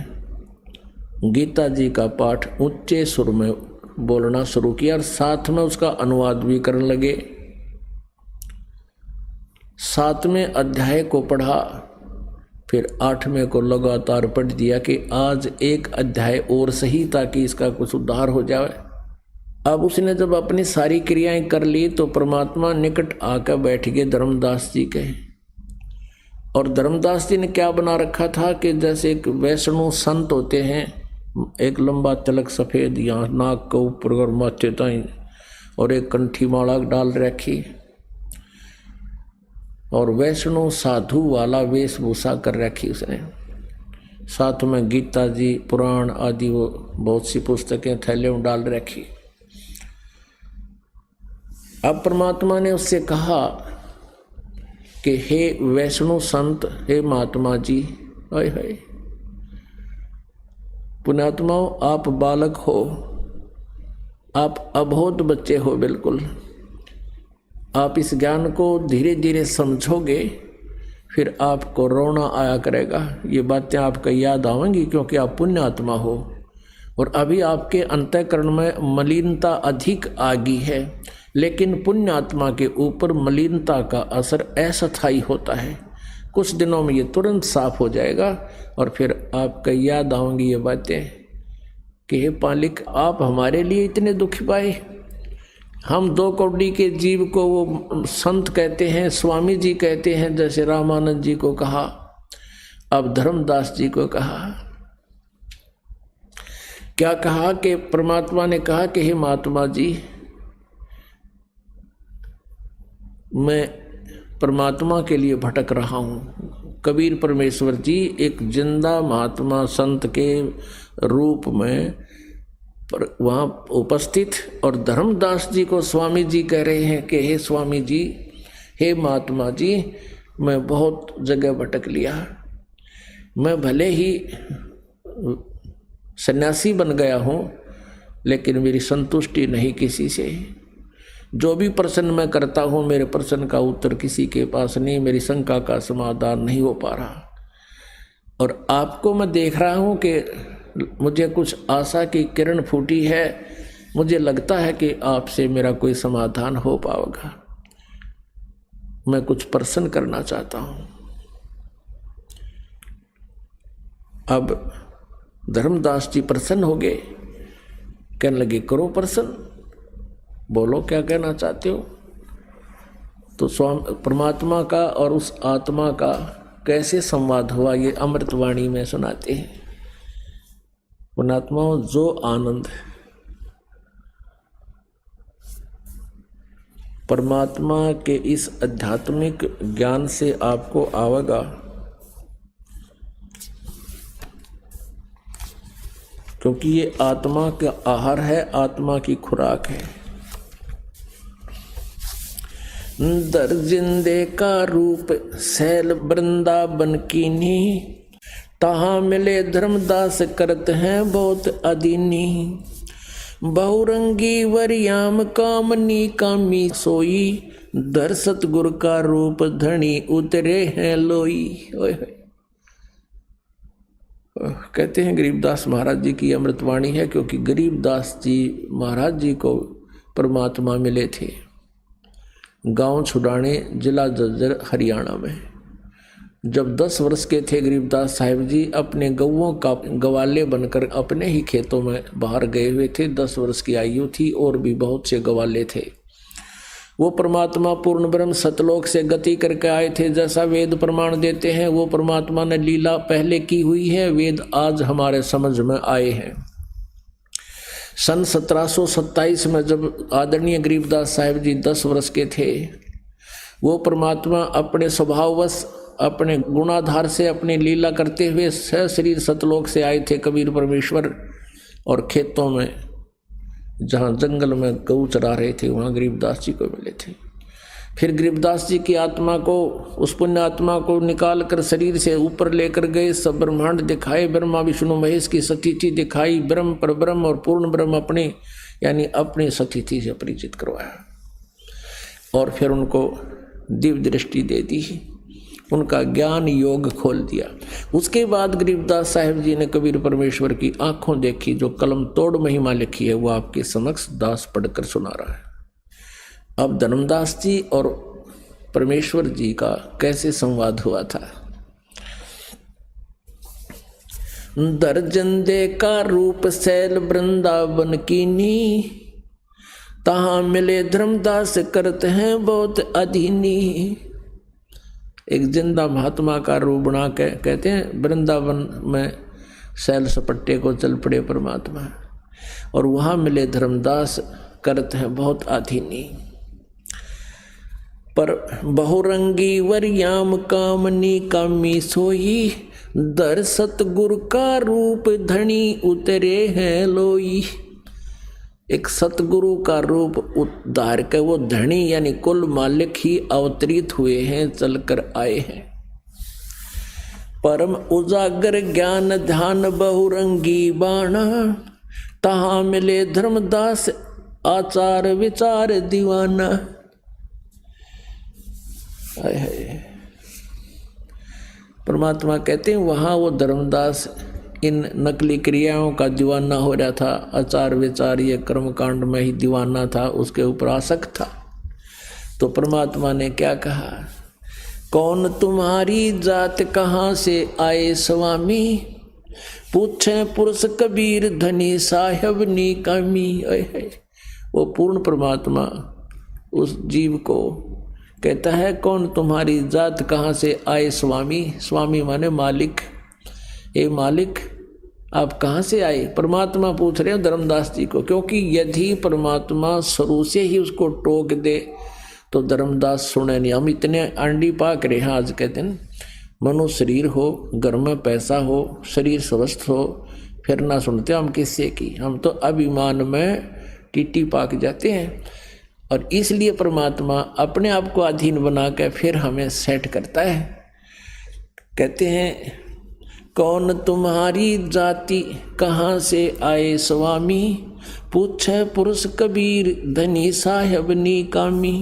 गीता जी का पाठ ऊंचे सुर में बोलना शुरू किया और साथ में उसका अनुवाद भी करने लगे। 7वें अध्याय को पढ़ा, फिर 8वें को लगातार पढ़ दिया कि आज एक अध्याय और सही ताकि इसका कुछ उद्धार हो जाए। अब उसने जब अपनी सारी क्रियाएं कर ली तो परमात्मा निकट आकर बैठ गए धर्मदास जी के। और धर्मदास जी ने क्या बना रखा था कि जैसे एक वैष्णव संत होते हैं, एक लंबा तिलक सफ़ेद यहाँ नाक के ऊपर और माथे ताई, और एक कंठी माला डाल रखी, और वैष्णव साधु वाला वेशभूषा कर रखी उसने। साथ में गीता जी पुराण आदि वो बहुत सी पुस्तकें थैले में डाल रखी। अब परमात्मा ने उससे कहा कि हे वैष्णव संत, हे महात्मा जी, हाय हाय पुण्यात्माओं, आप बालक हो, आप अबोध बच्चे हो, बिल्कुल आप इस ज्ञान को धीरे धीरे समझोगे, फिर आपको रोना आया करेगा। ये बातें आपको याद आएंगी क्योंकि आप पुण्य आत्मा हो और अभी आपके अंतःकरण में मलिनता अधिक आ गई है। लेकिन पुण्य आत्मा के ऊपर मलिनता का असर अस्थायी होता है, कुछ दिनों में ये तुरंत साफ हो जाएगा और फिर आपको याद आएंगी ये बातें कि हे पालिक, आप हमारे लिए इतने दुखी पाए। हम 2 कौड़ी के जीव को वो संत कहते हैं, स्वामी जी कहते हैं, जैसे रामानंद जी को कहा, अब धर्मदास जी को कहा। क्या कहा कि परमात्मा ने कहा कि हे महात्मा जी, मैं परमात्मा के लिए भटक रहा हूँ। कबीर परमेश्वर जी एक जिंदा महात्मा संत के रूप में पर वहाँ उपस्थित, और धर्मदास जी को स्वामी जी कह रहे हैं कि हे स्वामी जी, हे महात्मा जी, मैं बहुत जगह भटक लिया। मैं भले ही सन्यासी बन गया हूँ, लेकिन मेरी संतुष्टि नहीं किसी से। जो भी प्रश्न मैं करता हूँ, मेरे प्रश्न का उत्तर किसी के पास नहीं, मेरी शंका का समाधान नहीं हो पा रहा। और आपको मैं देख रहा हूँ कि मुझे कुछ आशा की किरण फूटी है, मुझे लगता है कि आपसे मेरा कोई समाधान हो पाएगा। मैं कुछ प्रश्न करना चाहता हूँ। अब धर्मदास जी प्रसन्न हो गए, कहने लगे करो प्रश्न, बोलो क्या कहना चाहते हो। तो स्वामी परमात्मा का और उस आत्मा का कैसे संवाद हुआ ये अमृतवाणी में सुनाते हैं। पुण्यात्माओं, जो आनंद परमात्मा के इस आध्यात्मिक ज्ञान से आपको आवेगा, क्योंकि ये आत्मा का आहार है, आत्मा की खुराक है। दर जिंदे का रूप सैल वृंदावन कीनी, तहाँ मिले धर्मदास करत हैं बहुत अदीनी। बहुरंगी वरियाम कामनी कामी सोई, दर सतगुर का रूप धनी उतरे हैं लोई। कहते हैं गरीबदास महाराज जी की अमृतवाणी है, क्योंकि गरीबदास जी महाराज जी को परमात्मा मिले थे गांव छुड़ाने, जिला जज्जर, हरियाणा में। जब 10 वर्ष के थे गरीबदास साहिब जी, अपने गौओं का गवाले बनकर अपने ही खेतों में बाहर गए हुए थे। 10 वर्ष की आयु थी और भी बहुत से गवाले थे। वो परमात्मा पूर्ण ब्रह्म सतलोक से गति करके आए थे। जैसा वेद प्रमाण देते हैं, वो परमात्मा ने लीला पहले की हुई है, वेद आज हमारे समझ में आए हैं। सन 1727 में जब आदरणीय गरीबदास साहिब जी 10 वर्ष के थे, वो परमात्मा अपने स्वभाववश अपने गुणाधार से अपनी लीला करते हुए सशरीर सतलोक से आए थे कबीर परमेश्वर, और खेतों में जहाँ जंगल में गऊ चरा रहे थे वहाँ गरीबदास जी को मिले थे। फिर गरीबदास जी की आत्मा को, उस पुण्य आत्मा को निकाल कर शरीर से ऊपर लेकर गए, सब ब्रह्मांड दिखाए, ब्रह्मा विष्णु महेश की सतीथि दिखाई, ब्रह्म पर ब्रह्म और पूर्ण ब्रह्म अपने यानी अपनी सतीथि से परिचित करवाया, और फिर उनको दिव्य दृष्टि दे दी, उनका ज्ञान योग खोल दिया। उसके बाद गरीबदास साहिब जी ने कबीर परमेश्वर की आंखों देखी, जो कलम तोड़ महिमा लिखी है वो आपके समक्ष दास पढ़कर सुना रहा है। अब धर्मदास जी और परमेश्वर जी का कैसे संवाद हुआ था। दर्जन दे का रूप सैल वृंदावन कीनी, तहां मिले धर्मदास करते हैं बहुत अधीनी। एक जिंदा महात्मा का रूप बना के कहते हैं वृंदावन में सैल सपट्टे को चल पड़े परमात्मा, और वहां मिले धर्मदास करते हैं बहुत अधीनी। पर बहुरंगी वरियाम कामनी कामी सोई, दर सतगुरु का रूप धनी उतरे हैं लोई। एक सतगुरु का रूप उद्धार के वो धनी यानी कुल मालिक ही अवतरित हुए हैं, चलकर आए हैं। परम उजागर ज्ञान ध्यान बहुरंगी बाणा, तहां मिले धर्मदास आचार विचार दीवाना। परमात्मा कहते हैं वहाँ वो धर्मदास इन नकली क्रियाओं का दीवाना हो रहा था, आचार विचार ये कर्मकांड में ही दीवाना था, उसके ऊपर आसक्त था। तो परमात्मा ने क्या कहा, कौन तुम्हारी जात कहाँ से आए स्वामी, पूछे पुरुष कबीर धनी साहेब नी कामी। वो पूर्ण परमात्मा उस जीव को कहता है कौन तुम्हारी जात कहाँ से आए स्वामी। स्वामी माने मालिक। ए मालिक आप कहाँ से आए, परमात्मा पूछ रहे हैं धर्मदास जी को, क्योंकि यदि परमात्मा शुरू से ही उसको टोक दे तो धर्मदास सुने नहीं। हम इतने आंडी पाक रहे हैं आज के दिन, मनो शरीर हो, घर में पैसा हो, शरीर स्वस्थ हो, फिर ना सुनते हम किससे की। हम तो अभिमान में टीटी पाक जाते हैं, और इसलिए परमात्मा अपने आप को अधीन बना के फिर हमें सेट करता है। कहते हैं कौन तुम्हारी जाति कहाँ से आए स्वामी, पूछे पुरुष कबीर धनी साहेब नी कामी।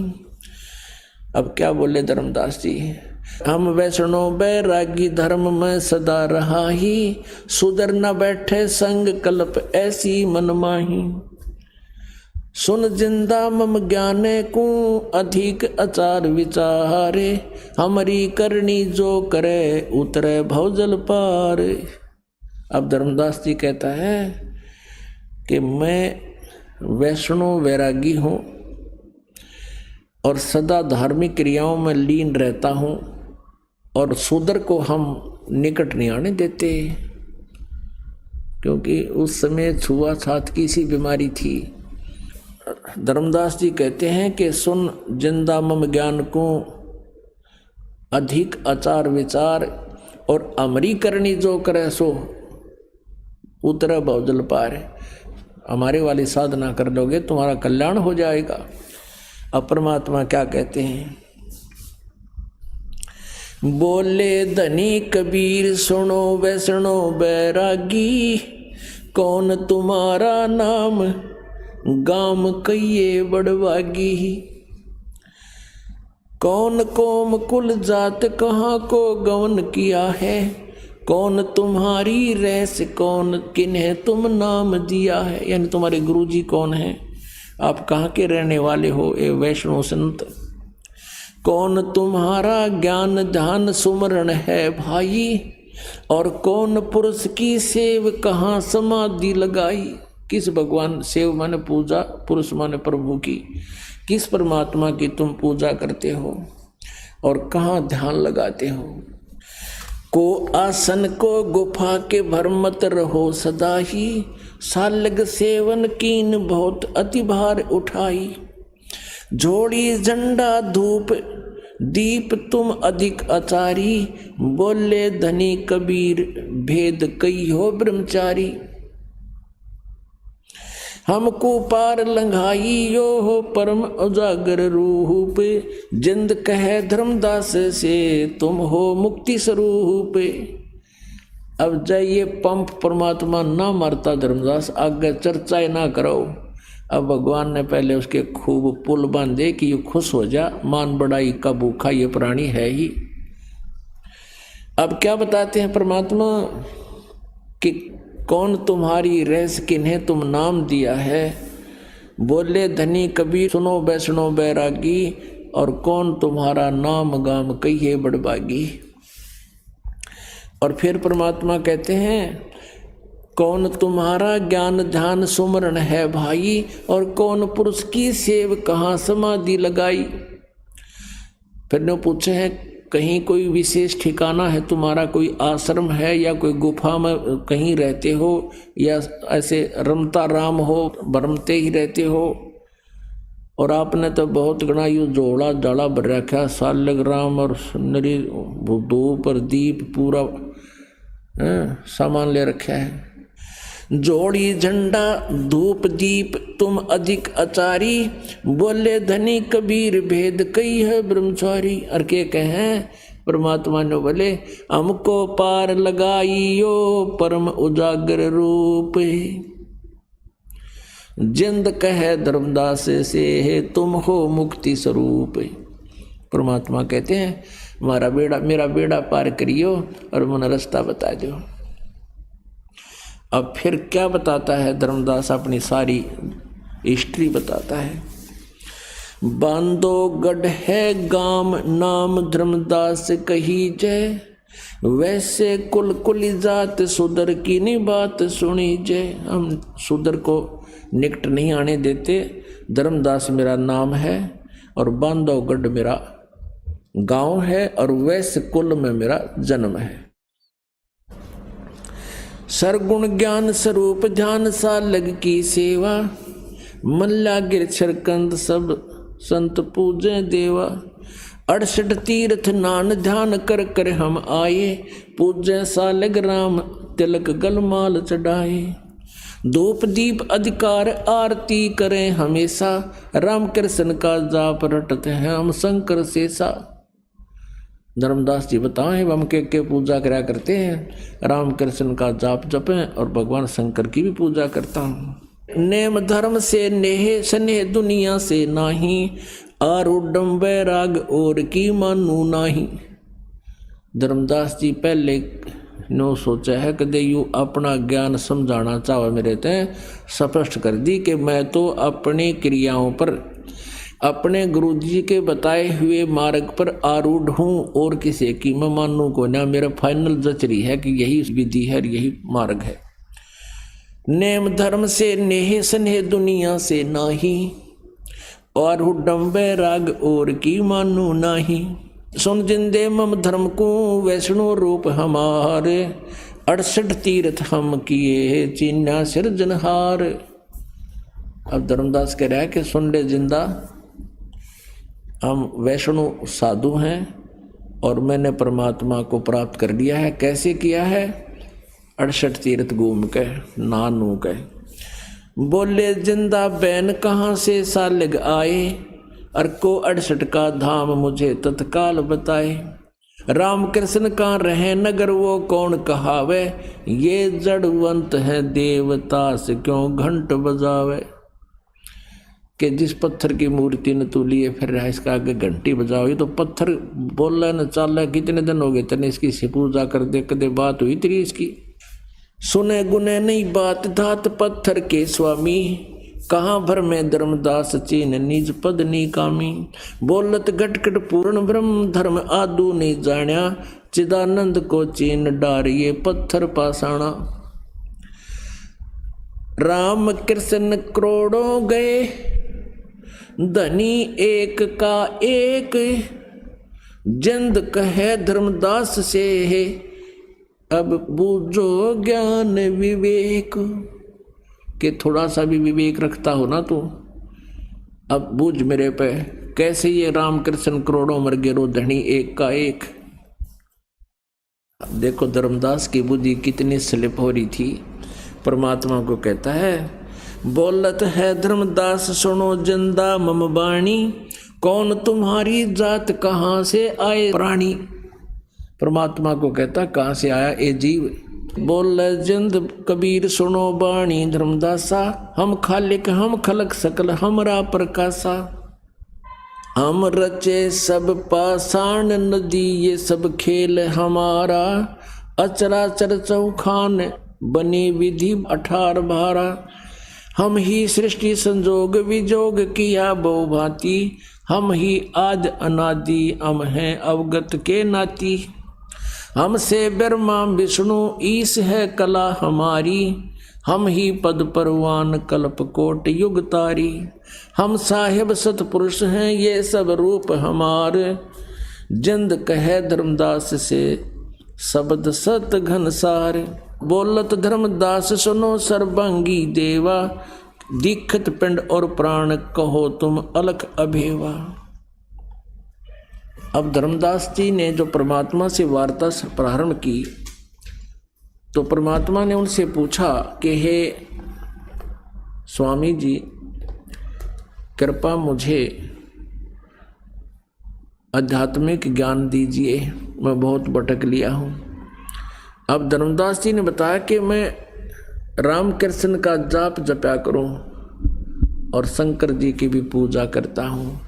अब क्या बोले धर्मदास जी, हम वैष्णो बैरागी धर्म में सदा रहा ही, सुधर न बैठे संग कल्प ऐसी मनमाही। सुन जिंदा मम ज्ञाने को अधिक आचार विचारे, हमारी करनी जो करे उतरे भवजल पार। अब धर्मदास जी कहता है कि मैं वैष्णव वैरागी हूँ और सदा धार्मिक क्रियाओं में लीन रहता हूँ, और शूद्र को हम निकट नहीं आने देते, क्योंकि उस समय छुआछूत की सी बीमारी थी। धर्मदास जी कहते हैं कि सुन जिंदा मम ज्ञान को अधिक आचार विचार, और अमरी करनी जो करे सो उतरा भवजल पार। हमारे वाली साधना कर लोगे तुम्हारा कल्याण हो जाएगा। अब परमात्मा क्या कहते हैं, बोले धनी कबीर सुनो वैष्णो बैरागी, कौन तुम्हारा नाम गाम कहिए बड़वागी। कौन कोम कुल जात कहाँ को गवन किया है, कौन तुम्हारी रहस्य कौन किन्हें तुम नाम दिया है। यानी तुम्हारे गुरुजी कौन है, आप कहाँ के रहने वाले हो ए वैष्णव संत। कौन तुम्हारा ज्ञान ध्यान सुमरण है भाई, और कौन पुरुष की सेव कहाँ समाधि लगाई। किस भगवान सेव माने पूजा, पुरुष माने प्रभु की, किस परमात्मा की तुम पूजा करते हो और कहाँ ध्यान लगाते हो। को आसन को गुफा के भर मत रहो सदा ही, सालग सेवन कीन बहुत अति भार उठाई। जोड़ी झंडा धूप दीप तुम अधिक आचारी, बोले धनी कबीर भेद कई हो ब्रह्मचारी। हमको पार लंघाई यो हो परम उजागर रूप, जिंद कहे धर्मदास से तुम हो मुक्ति स्वरूप। अब जाइए पंप परमात्मा ना मरता धर्मदास, आगे चर्चा ना करो। अब भगवान ने पहले उसके खूब पुल बांधे कि ये खुश हो जा, मान बड़ाई का भूखा ये प्राणी है ही। अब क्या बताते हैं परमात्मा कि कौन तुम्हारी रहस्य किन्हें तुम नाम दिया है। बोले धनी कबीर सुनो वैष्णो बैरागी, और कौन तुम्हारा नाम गाम कहिए बड़बागी। और फिर परमात्मा कहते हैं कौन तुम्हारा ज्ञान ध्यान सुमरण है भाई, और कौन पुरुष की सेव कहाँ समाधि लगाई। फिर ने पूछे हैं कहीं कोई विशेष ठिकाना है तुम्हारा, कोई आश्रम है या कोई गुफा में कहीं रहते हो, या ऐसे रमता राम हो भरमते ही रहते हो। और आपने तो बहुत गणा यू जोड़ा जाड़ा भर रखा, सालग राम और सुंदरी धूप और दीप पूरा सामान ले रखा है। जोड़ी झंडा धूप दीप तुम अधिक आचारी, बोले धनी कबीर भेद कई है ब्रह्मचारी। और के कहें परमात्मा ने बोले हमको पार लगाइयो परम उजागर रूप, जिंद कहे धर्मदास से है तुम हो मुक्ति स्वरूप। परमात्मा कहते हैं मेरा बेड़ा पार करियो और मन रास्ता बता दो। अब फिर क्या बताता है धर्मदास, अपनी सारी हिस्ट्री बताता है। बांधोगढ़ है गाम नाम धर्मदास कही जय, वैसे कुल कुली जात सुदर की नहीं बात सुनी जय। हम सुदर को निकट नहीं आने देते। धर्मदास मेरा नाम है और बांधोगढ़ मेरा गांव है और वैसे कुल में मेरा जन्म है। सरगुण ज्ञान स्वरूप ध्यान सालग की सेवा, मल्ला गिरछर कंद सब संत पूजे देवा। 68 तीर्थ नान ध्यान कर कर हम आए, पूजे सालग राम तिलक गलमाल चढ़ाए। धूप दीप अधिकार आरती करें हमेशा, राम कृष्ण का जाप रटते हैं हम शंकर शेषा। धर्मदास जी बताएं हम के पूजा करा करते हैं, राम कृष्ण का जाप जपें और भगवान शंकर की भी पूजा करता हूँ। नेम धर्म से नेह स्नेह दुनिया से नाही, आरूढ़ वैराग और की मानू नाही। धर्मदास जी पहले नो सोचा है कदे यू अपना ज्ञान समझाना चाहे मेरे ते स्पष्ट कर दी कि मैं तो अपनी क्रियाओं पर अपने गुरुजी के बताए हुए मार्ग पर आरूढ़ हूँ और किसी की मैं मानू को ना। मेरा फाइनल जचरी है कि यही विधि है, यही मार्ग है। नेम धर्म से नेह स्नेह दुनिया से नाही, आरूढ़ वैराग और की मानू नाही। सुन जिंदे मम धर्म को वैष्णो रूप हमारे, 68 तीर्थ हम किए चिन्ह सिरजनहार। अब धर्मदास कह रहा है कि सुन ले जिंदा, हम वैष्णो साधु हैं और मैंने परमात्मा को प्राप्त कर लिया है। कैसे किया है? 68 तीर्थ घूम के नानू के। बोले जिंदा बैन कहाँ से सालग आए, अर को 68 का धाम मुझे तत्काल बताए। राम कृष्ण का रहे नगर वो कौन कहावे, ये जड़वंत है देवता से क्यों घंट बजावे। कि जिस पत्थर की मूर्ति ने तू लिए फिर रहा इसका आगे घंटी बजाओ, ये तो पत्थर बोल रहा है न चाल रहा है, कितने दिन हो गए तने इसकी से पूजा कर दे, कदे बात हुई तेरी इसकी। सुने गुने नहीं बात धात पत्थर के स्वामी, कहाँ भर में धर्मदास चीन निज पद निकामी। बोलत घटकट पूर्ण ब्रह्म धर्म आदू नहीं जाण्या, चिदानंद को चीन डार ये पत्थर पाषाणा। राम कृष्ण करोड़ों गए, धनी एक का एक, जिंद कहे धर्मदास से है अब बूझो ज्ञान विवेक, कि थोड़ा सा भी विवेक रखता हो ना तू, अब बूझ मेरे पे, कैसे ये रामकृष्ण करोड़ों मर गे रो धनी एक का एक। देखो धर्मदास की बुद्धि कितनी स्लिप हो रही थी। परमात्मा को कहता है, बोलत है धर्मदास सुनो जिंदा मम बाणी, कौन तुम्हारी जात कहाँ से आए प्राणी। परमात्मा को कहता कहाँ से आया ए जीव। बोल जिंद कबीर सुनो बाणी धर्मदासा, हम खालिक हम खलक सकल हमरा प्रकाशा। हम रचे सब पाषाण नदी ये सब खेल हमारा, अचराचर चौखान बनी विधि 18 भारा। हम ही सृष्टि संजोग विजोग किया बहु भांति, हम ही आद अनादि हम हैं अवगत के नाती। हमसे ब्रह्मा विष्णु ईश है कला हमारी, हम ही पद परवान कल्प कोट युग तारी। हम साहिब सतपुरुष हैं ये सब रूप हमारे, जिंद कहे धर्मदास से शब्द सत घनसार। बोलत धर्मदास सुनो सर्वांगी देवा, दीक्षित पिंड और प्राण कहो तुम अलख अभेवा। अब धर्मदास जी ने जो परमात्मा से वार्ता प्रारंभ की, तो परमात्मा ने उनसे पूछा कि हे स्वामी जी, कृपा मुझे आध्यात्मिक ज्ञान दीजिए, मैं बहुत भटक लिया हूँ। अब धर्मदास जी ने बताया कि मैं रामकृष्ण का जाप जपया करूँ और शंकर जी की भी पूजा करता हूँ,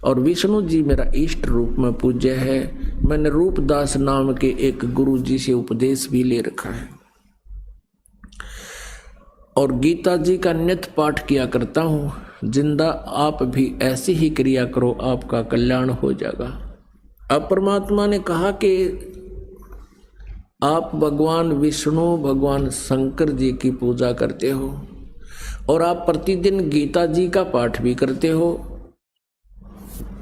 और विष्णु जी मेरा इष्ट रूप में पूज्य है। मैंने रूपदास नाम के एक गुरु जी से उपदेश भी ले रखा है, और गीता जी का नित्य पाठ किया करता हूँ। जिंदा आप भी ऐसी ही क्रिया करो, आपका कल्याण हो जाएगा। अब परमात्मा ने कहा कि आप भगवान विष्णु भगवान शंकर जी की पूजा करते हो और आप प्रतिदिन गीता जी का पाठ भी करते हो।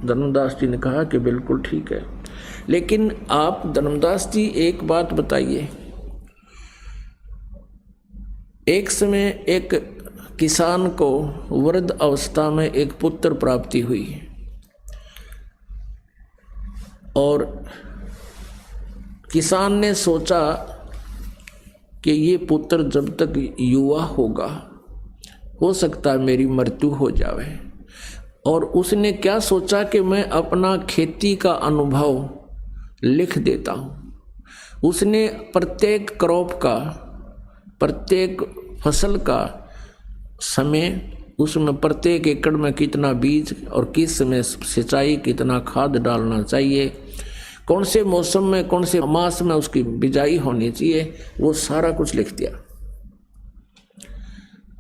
धर्मदास जी ने कहा कि बिल्कुल ठीक है, लेकिन आप धर्मदास जी एक बात बताइए। एक समय एक किसान को वृद्ध अवस्था में एक पुत्र प्राप्ति हुई, और किसान ने सोचा कि ये पुत्र जब तक युवा होगा हो सकता है मेरी मृत्यु हो जावे। और उसने क्या सोचा कि मैं अपना खेती का अनुभव लिख देता हूँ। उसने प्रत्येक क्रॉप का, प्रत्येक फसल का समय, उसमें प्रत्येक एकड़ में कितना बीज और किस समय सिंचाई, कितना खाद डालना चाहिए, कौन से मौसम में कौन से मास में उसकी बिजाई होनी चाहिए, वो सारा कुछ लिख दिया।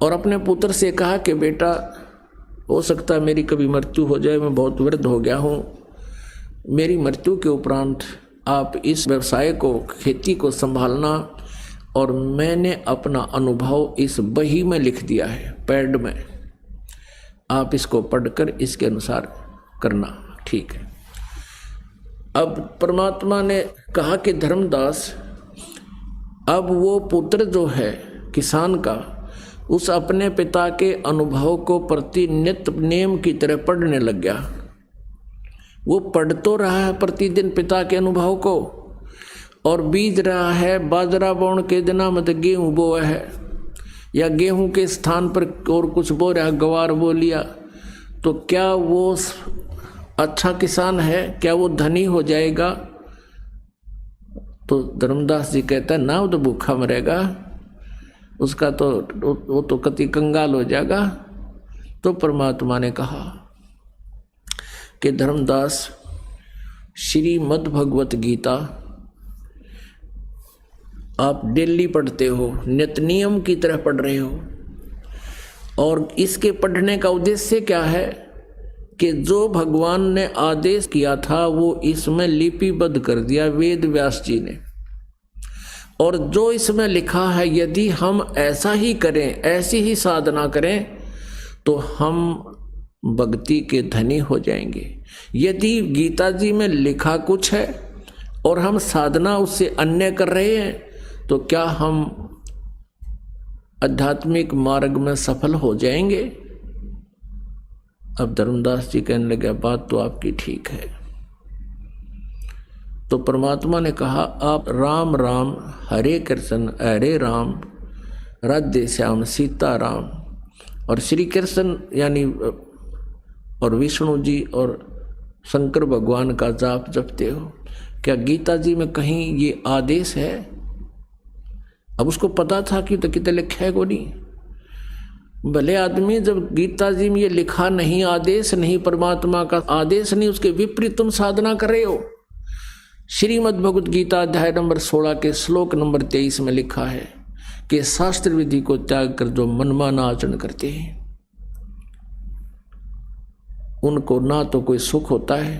और अपने पुत्र से कहा कि बेटा हो सकता है मेरी कभी मृत्यु हो जाए, मैं बहुत वृद्ध हो गया हूँ, मेरी मृत्यु के उपरांत आप इस व्यवसाय को, खेती को संभालना, और मैंने अपना अनुभव इस बही में लिख दिया है, पैड में, आप इसको पढ़कर इसके अनुसार करना, ठीक है। अब परमात्मा ने कहा कि धर्मदास, अब वो पुत्र जो है किसान का, उस अपने पिता के अनुभव को प्रतिनित्य नेम की तरह पढ़ने लग गया। वो पढ़ तो रहा है प्रतिदिन पिता के अनुभव को, और बीज रहा है, बाजरा बोने के दिना मत गेहूँ बोया है, या गेहूँ के स्थान पर और कुछ बो रहा, गवार बो लिया, तो क्या वो अच्छा किसान है? क्या वो धनी हो जाएगा? तो धर्मदास जी कहता है ना, वो तो भूखा मरेगा, उसका तो वो तो कति कंगाल हो जाएगा। तो परमात्मा ने कहा कि धर्मदास, श्रीमद् भगवत गीता आप डेली पढ़ते हो, नित्य नियम की तरह पढ़ रहे हो, और इसके पढ़ने का उद्देश्य क्या है कि जो भगवान ने आदेश किया था वो इसमें लिपिबद्ध कर दिया वेद व्यास जी ने, और जो इसमें लिखा है यदि हम ऐसा ही करें, ऐसी ही साधना करें, तो हम भक्ति के धनी हो जाएंगे। यदि गीता जी में लिखा कुछ है और हम साधना उससे अन्य कर रहे हैं, तो क्या हम आध्यात्मिक मार्ग में सफल हो जाएंगे? अब धर्मदास जी कहने लगे बात तो आपकी ठीक है। तो परमात्मा ने कहा आप राम राम हरे कृष्ण हरे राम राधे श्याम सीता राम, और श्री कृष्ण यानी और विष्णु जी और शंकर भगवान का जाप जपते हो। क्या गीता जी में कहीं ये आदेश है? अब उसको पता था कि तो कितने लिखा है को नहीं। भले आदमी, जब गीता जी में ये लिखा नहीं, आदेश नहीं, परमात्मा का आदेश नहीं, उसके विपरीत तुम साधना कर रहे हो। श्रीमद् भगवद गीता अध्याय नंबर 16 के श्लोक नंबर 23 में लिखा है कि शास्त्र विधि को त्याग कर जो मनमाना आचरण करते हैं उनको ना तो कोई सुख होता है,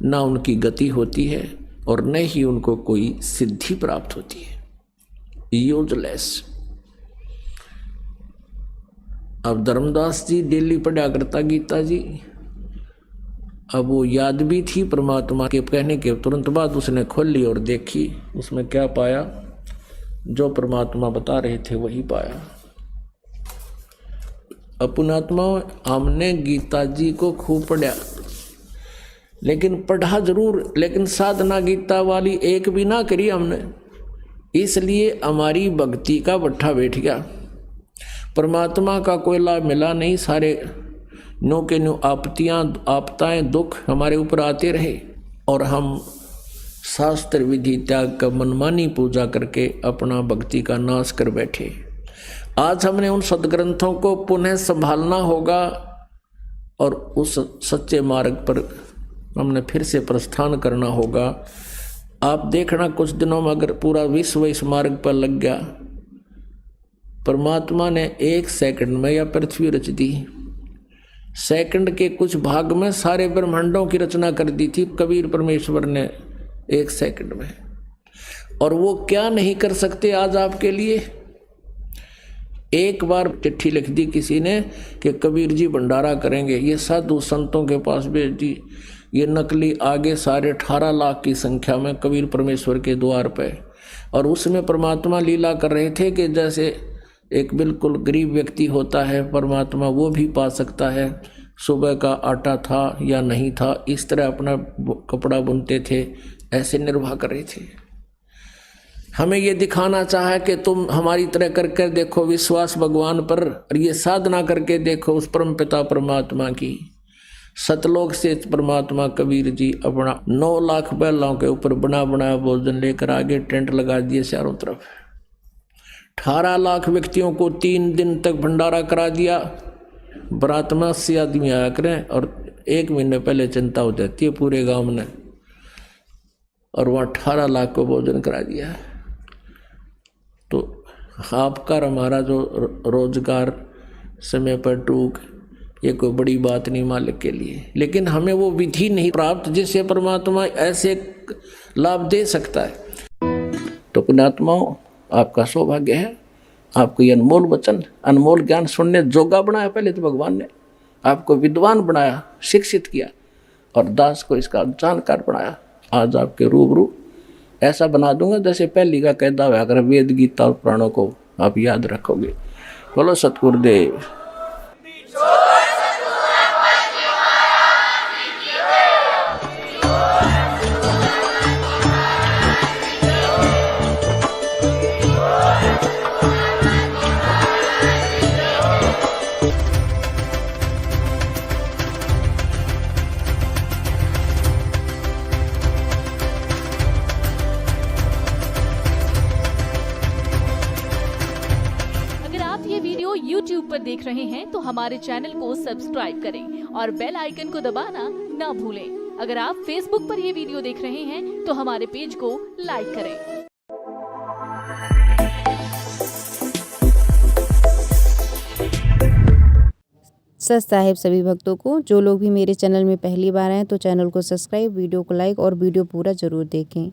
ना उनकी गति होती है, और न ही उनको कोई सिद्धि प्राप्त होती है। यूजलेस। अब धर्मदास जी डेली पढ़ा करता गीता जी। अब वो याद भी थी परमात्मा के कहने के तुरंत बाद उसने खोल ली और देखी, उसमें क्या पाया? जो परमात्मा बता रहे थे वही पाया। अपनात्मा, हमने गीता जी को खूब पढ़ा, लेकिन पढ़ा जरूर, लेकिन साधना गीता वाली एक भी ना करी हमने। इसलिए हमारी भक्ति का बट्ठा बैठ गया, परमात्मा का कोई लाभ मिला नहीं। सारे नो के नो आपताएं दुख हमारे ऊपर आते रहे, और हम शास्त्र विधि त्याग का मनमानी पूजा करके अपना भक्ति का नाश कर बैठे। आज हमने उन सदग्रंथों को पुनः संभालना होगा और उस सच्चे मार्ग पर हमने फिर से प्रस्थान करना होगा। आप देखना कुछ दिनों में अगर पूरा विश्व इस मार्ग पर लग गया, परमात्मा ने 1 सेकंड में या पृथ्वी रच दी, सेकंड के कुछ भाग में सारे ब्रह्मांडों की रचना कर दी थी कबीर परमेश्वर ने 1 सेकंड में। और वो क्या नहीं कर सकते आज आपके लिए? एक बार चिट्ठी लिख दी किसी ने कि कबीर जी भंडारा करेंगे, ये साधु संतों के पास भेज दी। ये नकली आगे सारे 18 लाख की संख्या में कबीर परमेश्वर के द्वार पे, और उसमें परमात्मा लीला कर रहे थे कि जैसे एक बिल्कुल गरीब व्यक्ति होता है, परमात्मा वो भी पा सकता है। सुबह का आटा था या नहीं था, इस तरह अपना कपड़ा बुनते थे, ऐसे निर्वाह कर रहे थे। हमें ये दिखाना चाहा कि तुम हमारी तरह करके देखो विश्वास भगवान पर, और ये साधना करके देखो उस परम पिता परमात्मा की। सतलोक से परमात्मा कबीर जी अपना 9 लाख बैलों के ऊपर बना बनाया भोजन लेकर आगे टेंट लगा दिए चारों तरफ। 18 लाख व्यक्तियों को 3 दिन तक भंडारा करा दिया। बरात में 80 आदमी आया करें, और 1 महीने पहले चिंता हो जाती है पूरे गांव में, और वहाँ 18 लाख को भोजन करा दिया। तो आपका हमारा जो रोजगार समय पर टूक, ये कोई बड़ी बात नहीं मालिक के लिए, लेकिन हमें वो विधि नहीं प्राप्त जिससे परमात्मा ऐसे लाभ दे सकता है। तो पुण्यात्माओं, आपका सौभाग्य है, आपको ये अनमोल वचन, अनमोल ज्ञान सुनने जोगा बनाया। पहले तो भगवान ने आपको विद्वान बनाया, शिक्षित किया, और दास को इसका जानकार बनाया। आज आपके रूबरू ऐसा बना दूंगा जैसे पहली का कहता हुआ, अगर वेद गीता और पुराणों को आप याद रखोगे। बोलो सतगुरुदेव। YouTube पर देख रहे हैं तो हमारे चैनल को सब्सक्राइब करें और बेल आइकन को दबाना ना भूलें। अगर आप Facebook पर ये वीडियो देख रहे हैं तो हमारे पेज को लाइक करें। सत साहिब सभी भक्तों को। जो लोग भी मेरे चैनल में पहली बार आए तो चैनल को सब्सक्राइब, वीडियो को लाइक और वीडियो पूरा जरूर देखें।